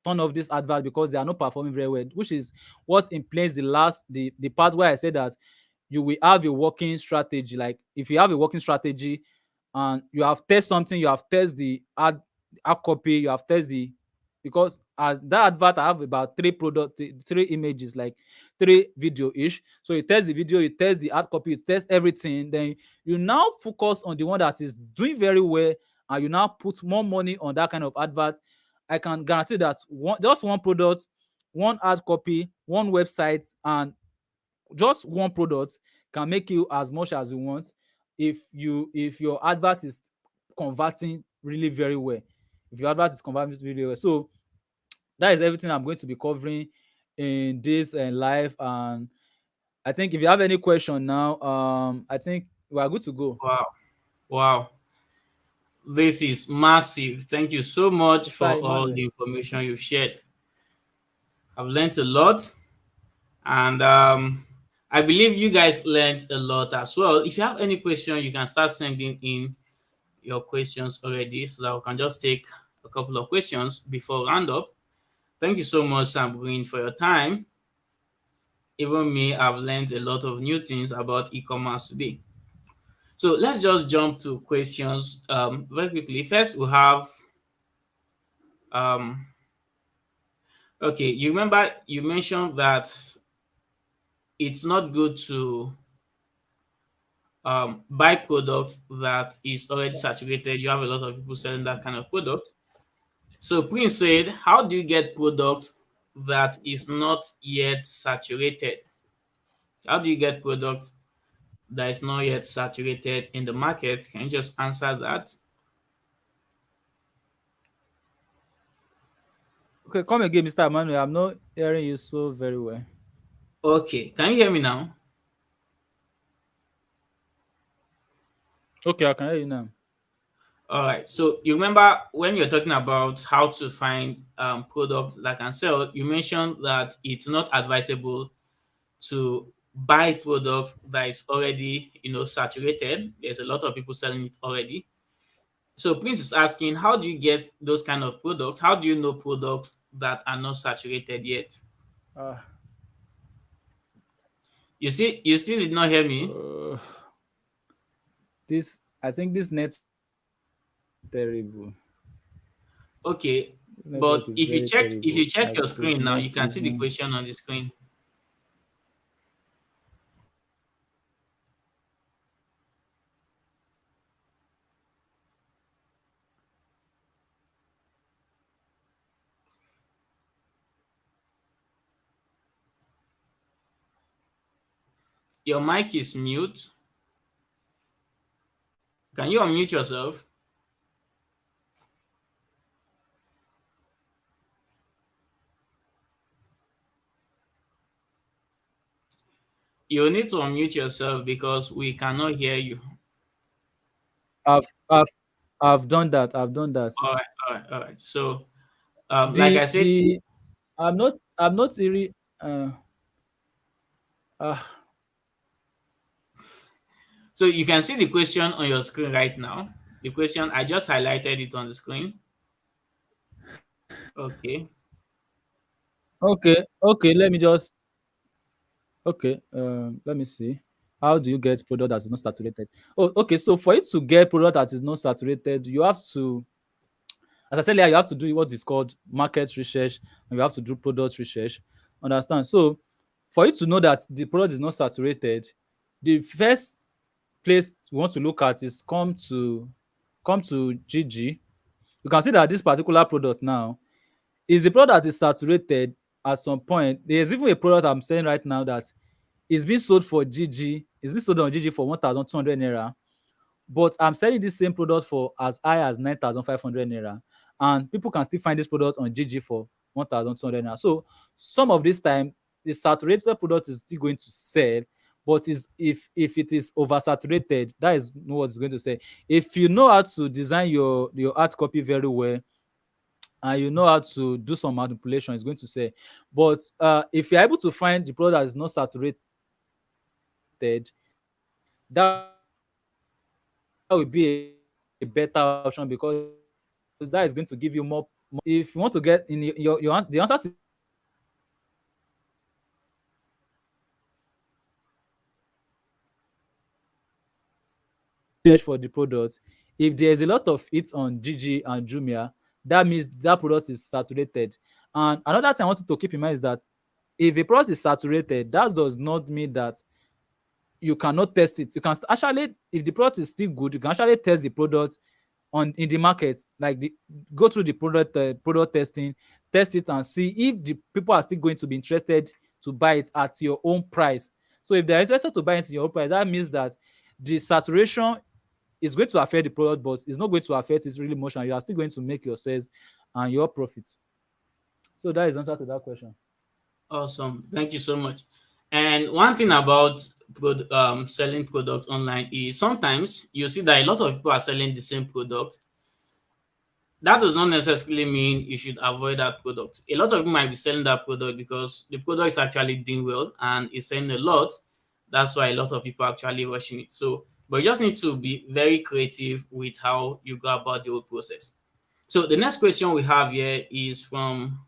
turn off this advert because they are not performing very well, which is what implies the part where I said that you will have a working strategy. Like, if you have a working strategy and you have test something, you have test the ad copy, you have test the, because as that advert, I have about three images, like three video ish. So you test the video, you test the ad copy, you test everything, then you now focus on the one that is doing very well, and you now put more money on that kind of advert. I can guarantee that just one product, one ad copy, one website, and just one product can make you as much as you want, if your advert is converting really very well. If your advert is converting really well. So that is everything I'm going to be covering in this live. And I think if you have any question now, I think we are good to go. Wow. Wow. This is massive. Thank you so much Sir for all Emmanuel. the information you've shared. I've learned a lot, and I believe you guys learned a lot as well. If you have any question, you can start sending in your questions already, so that we can just take a couple of questions before round up. Thank you so much, Sam Green, for your time. Even me, I've learned a lot of new things about e-commerce today. So let's just jump to questions very quickly. First, we have um, okay. You remember you mentioned that it's not good to buy products that is already saturated. You have a lot of people selling that kind of product. So Prince said, how do you get product that is not yet saturated? How do you get product that is not yet saturated in the market? Can you just answer that? Okay, come again, Mr. Emmanuel. I'm not hearing you so very well. Okay, can you hear me now? Okay, I can hear you now. All right. So you remember when you're talking about how to find products that can sell, you mentioned that it's not advisable to buy products that is already, saturated. There's a lot of people selling it already. So Prince is asking, how do you get those kind of products? How do you know products that are not saturated yet? Uh, You still did not hear me. uh, this I think this network is terrible. Okay, This network but is if you very check if you terrible. check I your could screen now, not you can see the even. question on the screen. Your mic is mute. Can you unmute yourself? You need to unmute yourself because we cannot hear you. I've I've I've done that. I've done that. All right, all right, all right. So, like I The said, the I'm not really uh uh so you can see the question on your screen right now. The question I just highlighted it on the screen. Okay. okay. Let me see. How do you get product that is not saturated? Oh, okay. So for you to get product that is not saturated, you have to, as I said earlier, you have to do what is called market research, and you have to do product research. Understand? So for you to know that the product is not saturated, the first place you want to look at is come to GG. You can see that this particular product now is the product that is saturated at some point. There's even a product I'm saying right now that is being sold for GG. It's being sold on GG for 1,200 naira, but I'm selling this same product for as high as 9,500 naira, and people can still find this product on GG for 1,200 naira. So some of this time, the saturated product is still going to sell, but is if it is oversaturated, that is not what it's going to say. If you know how to design your art copy very well, and you know how to do some manipulation, it's going to say. But if you're able to find the product that is not saturated, that will be a better option, because that is going to give you more profit. If you want to get in your the answer to your question is that search for the product. If there's a lot of it on GG and Jumia, that means that product is saturated. And another thing I want you to keep in mind is that if a product is saturated, that does not mean that you cannot test it. You can actually, if the product is still good, you can actually test the product on in the market, like go through the product testing, test it and see if the people are still going to be interested to buy it at your own price. So if they're interested to buy it at your own price, that means that the saturation is going to affect the product, but it's not going to affect its really motion. You are still going to make your sales and your profits. So that is the answer to that question. Awesome. Thank you so much. And one thing about selling products online is sometimes you see that a lot of people are selling the same product. That does not necessarily mean you should avoid that product. A lot of people might be selling that product because the product is actually doing well and is selling a lot. That's why a lot of people are actually rushing it. So, but you just need to be very creative with how you go about the whole process. So the next question we have here is from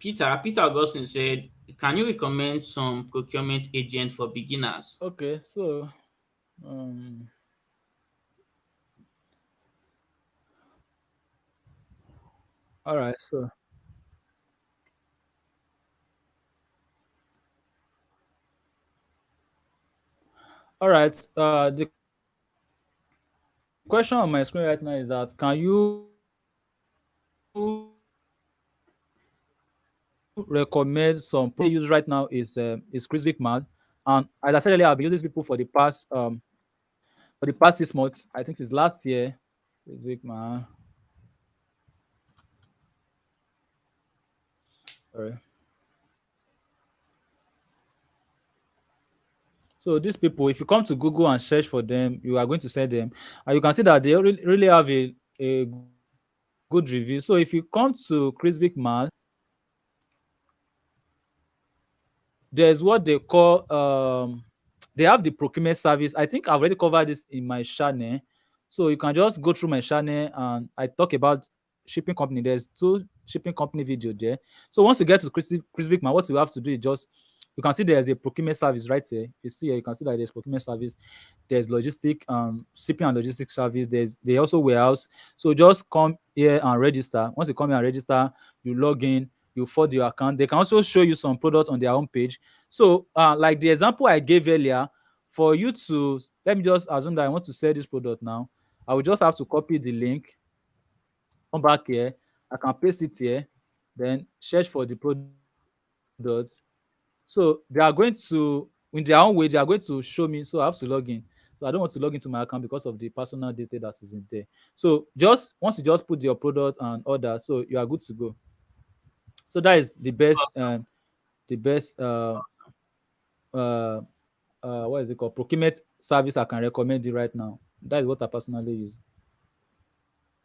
Peter. Peter Augustine said, "Can you recommend some procurement agent for beginners?" Okay, so um all right, the question on my screen right now is that can you recommend some use right now is Chris Wickman. And as I said earlier, I've been using these people for the past 6 months. I think since last year. Chris Wickman. All right. So these people, if you come to Google and search for them, you are going to see them, and you can see that they really have a good review. So if you come to Chris Mall, there's what they call they have the procurement service. I think I've already covered this in my channel, so you can just go through my channel and I talk about shipping company. There's two shipping company video there. So once you get to Chris Man, what you have to do is just, you can see there's a procurement service right here. You see here, you can see that there's procurement service, there's logistic shipping and logistic service, they also warehouse. So just come here and register. Once you come here and register, you log in, you forward your account. They can also show you some products on their own page. So like the example I gave earlier, for you to, let me just assume that I want to sell this product now. I will just have to copy the link, come back here, I can paste it here, then search for the product. So they are going to, in their own way, they are going to show me. So I have to log in. So I don't want to log into my account because of the personal data that is in there. So just once you just put your product and order, so you are good to go. So that is Awesome. the best uh what is it called, procurement service I can recommend you right now. That is what I personally use.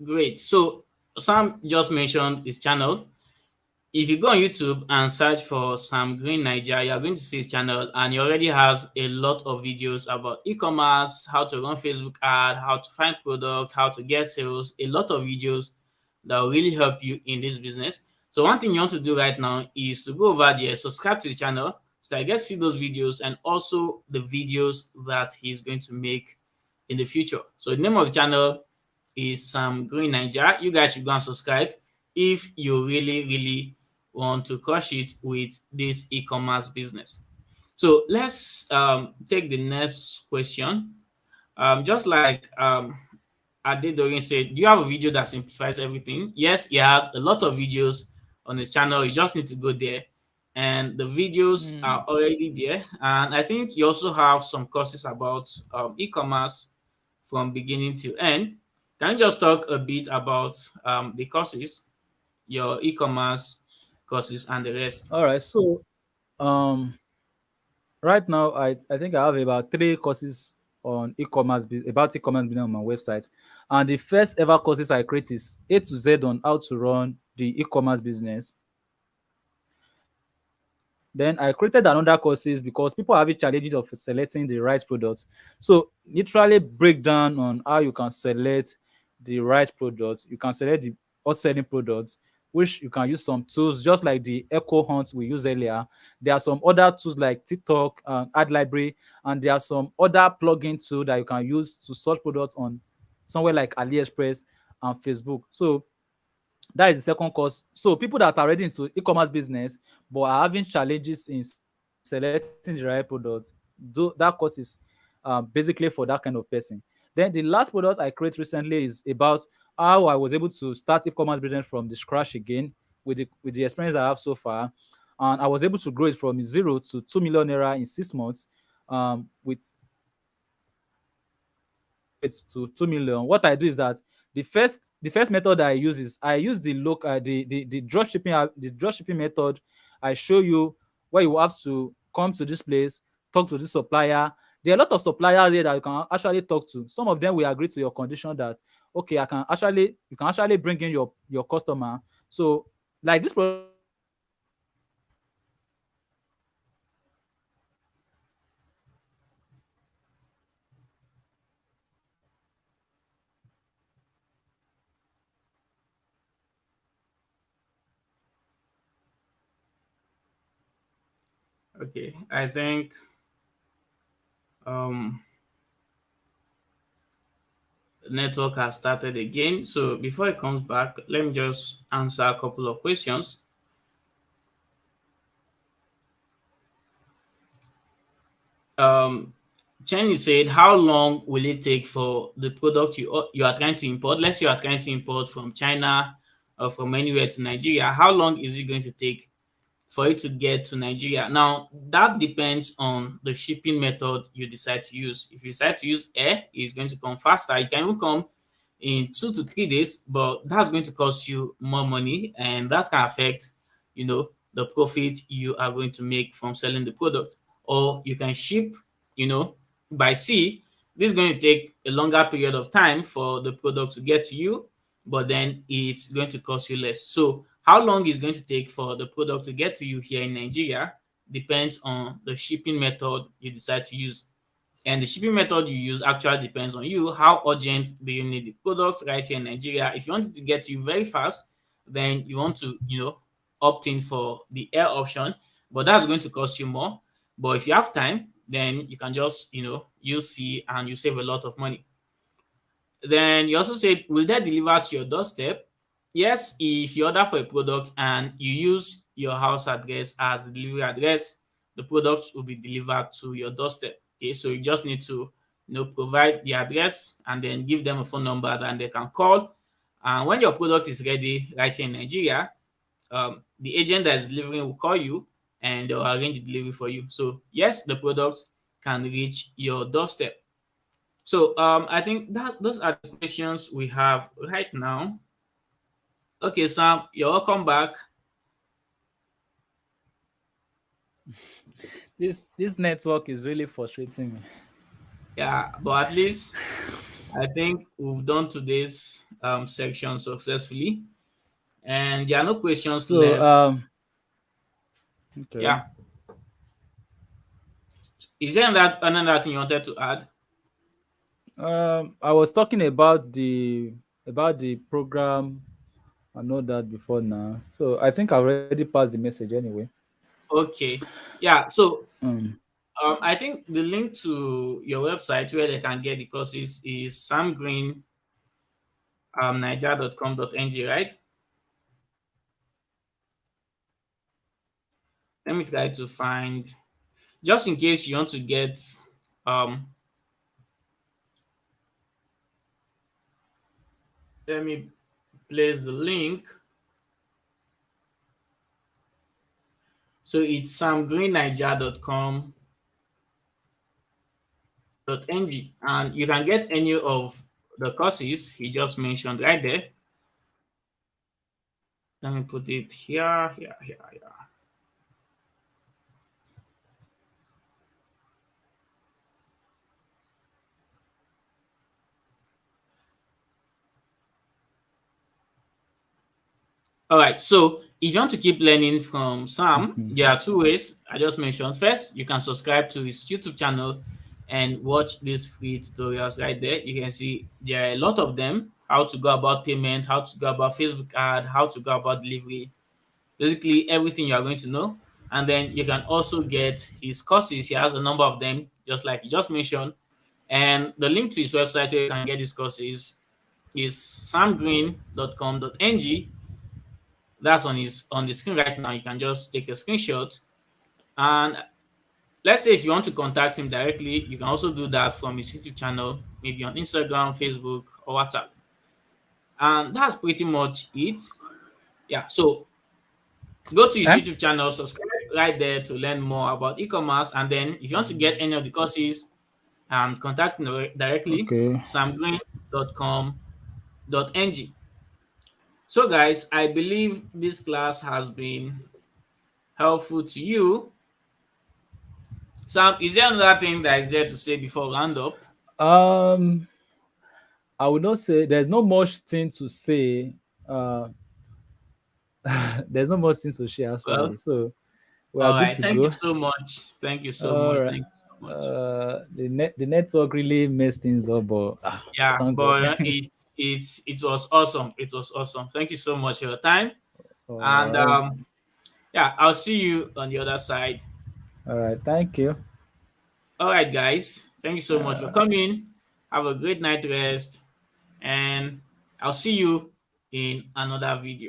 Great. So Sam just mentioned his channel. If you go on YouTube and search for Sam Green Nigeria, you're going to see his channel, and he already has a lot of videos about e-commerce, how to run Facebook ad, how to find products, how to get sales, a lot of videos that will really help you in this business. So one thing you want to do right now is to go over there, subscribe to the channel so that you get to see those videos and also the videos that he's going to make in the future. So the name of the channel is Sam Green Nigeria. You guys should go and subscribe if you really want to crush it with this e-commerce business. So let's take the next question. Just like Adedorin said, do you have a video that simplifies everything? Yes, he has a lot of videos on his channel. You just need to go there, and the videos are Mm. already there. And I think you also have some courses about e-commerce from beginning to end. Can you just talk a bit about the courses, your e-commerce courses, and the rest? All right. So um right now I think I have about three courses on about e-commerce business on my website. And the first ever courses I create is A to Z on how to run the e-commerce business. Then I created another courses because people are having challenges of selecting the right products. So literally break down on how you can select the right product. You can select the hot selling products, which you can use some tools just like the Echo Hunt we used earlier. There are some other tools like TikTok, Ad Library, and there are some other plugin tools that you can use to search products on somewhere like AliExpress and Facebook. So that is the second course. So people that are already into e-commerce business but are having challenges in selecting the right products, that course is basically for that kind of person. Then the last product I created recently is about how I was able to start e-commerce business from the scratch again with the experience I have so far, and I was able to grow it from 0 to 2 million naira in 6 months, with to 2 million. What I do is that the first method I use is I use the local the drop shipping the drop shipping method. I show you where you have to come to this place, talk to this supplier. There are a lot of suppliers here that you can actually talk to. Some of them will agree to your condition that okay, you can actually bring in your customer. So like this product I'm selling right now, I can actually bring in your customer. So you can actually bring in your customer with this product. So you can actually bring in your customer Okay, I think um, network has started again. So before it comes back, let me just answer a couple of questions. Um, Chenny said, "How long will it take for the product you are trying to import? Let's say you are trying to import from China or from anywhere to Nigeria. How long is it going to take for it to get to Nigeria?" Now, that depends on the shipping method you decide to use. If you decide to use air, it's going to come faster. It can even come in 2 to 3 days, but that's going to cost you more money, and that can affect, the profit you are going to make from selling the product. Or you can ship, you know, by sea. This is going to take a longer period of time for the product to get to you, but then it's going to cost you less. So how long it's going to take for the product to get to you here in Nigeria depends on the shipping method you decide to use. And the shipping method you use actually depends on you. How urgent do you need the product right here in Nigeria? If you want it to get to you very fast, then you want to, opt in for the air option, but that's going to cost you more. But if you have time, then you can just, use sea and you save a lot of money. Then you also said, will they deliver to your doorstep? Yes, if you order for a product and you use your house address as the delivery address, the product will be delivered to your doorstep. Okay, so you just need to provide the address and then give them a phone number that they can call. And when your product is ready right here in Nigeria, the agent that is delivering will call you and they'll arrange the delivery for you. So yes, the product can reach your doorstep. So I think that those are the questions we have right now. Okay, Sam, you're welcome back. This network is really frustrating me. Yeah, but at least I think we've done today's section successfully, and there are no questions So left. okay. Yeah, is there another thing you wanted to add? I was talking about the program and all that before now. So I think I already passed the message anyway. Okay, yeah. So Mm. I think the link to your website where they can get the courses is samgreen.niger.com.ng, right? Let me try to find, just in case you want to get, um let me place the link. So it's samgreenniger.com.ng, and you can get any of the courses he just mentioned right there. Let me put it here, here, here, here. All right. So if you want to keep learning from Sam, Mhm. there are two ways I just mentioned. First, you can subscribe to his YouTube channel and watch these free tutorials right there. You can see there are a lot of them. How to go about payment, how to go about Facebook ad, how to go about delivery. Basically, everything you are going to know. And then you can also get his courses. He has a number of them, just like he just mentioned. And the link to his website where you can get his courses is samgreen.com.ng. That's on the screen right now. You can just take a screenshot. And let's say if you want to contact him directly, you can also do that from his YouTube channel, maybe on Instagram, Facebook, or WhatsApp. And that's pretty much it. Yeah. So go to his Eh? YouTube channel, subscribe right there to learn more about e-commerce. And then if you want to get any of the courses, contact him directly, Okay. samgreen.com.ng. So guys, I believe this class has been helpful to you. Sam, is there another thing that is there to say before we round up? Um, I would not say there's no much thing to say. Uh, there's no much thing to share Well, actually. So we are all good right. to Thank you go. so much. Thank you so All much. right. Thank you so much. The network really messed things up, but Yeah, thank God. but it was awesome. It was awesome. Thank you so much for your time. All And right. yeah, I'll see you on the other side. All right. Thank you. All right, guys. Thank you so much for Uh, coming. Have a great night rest, and I'll see you in another video.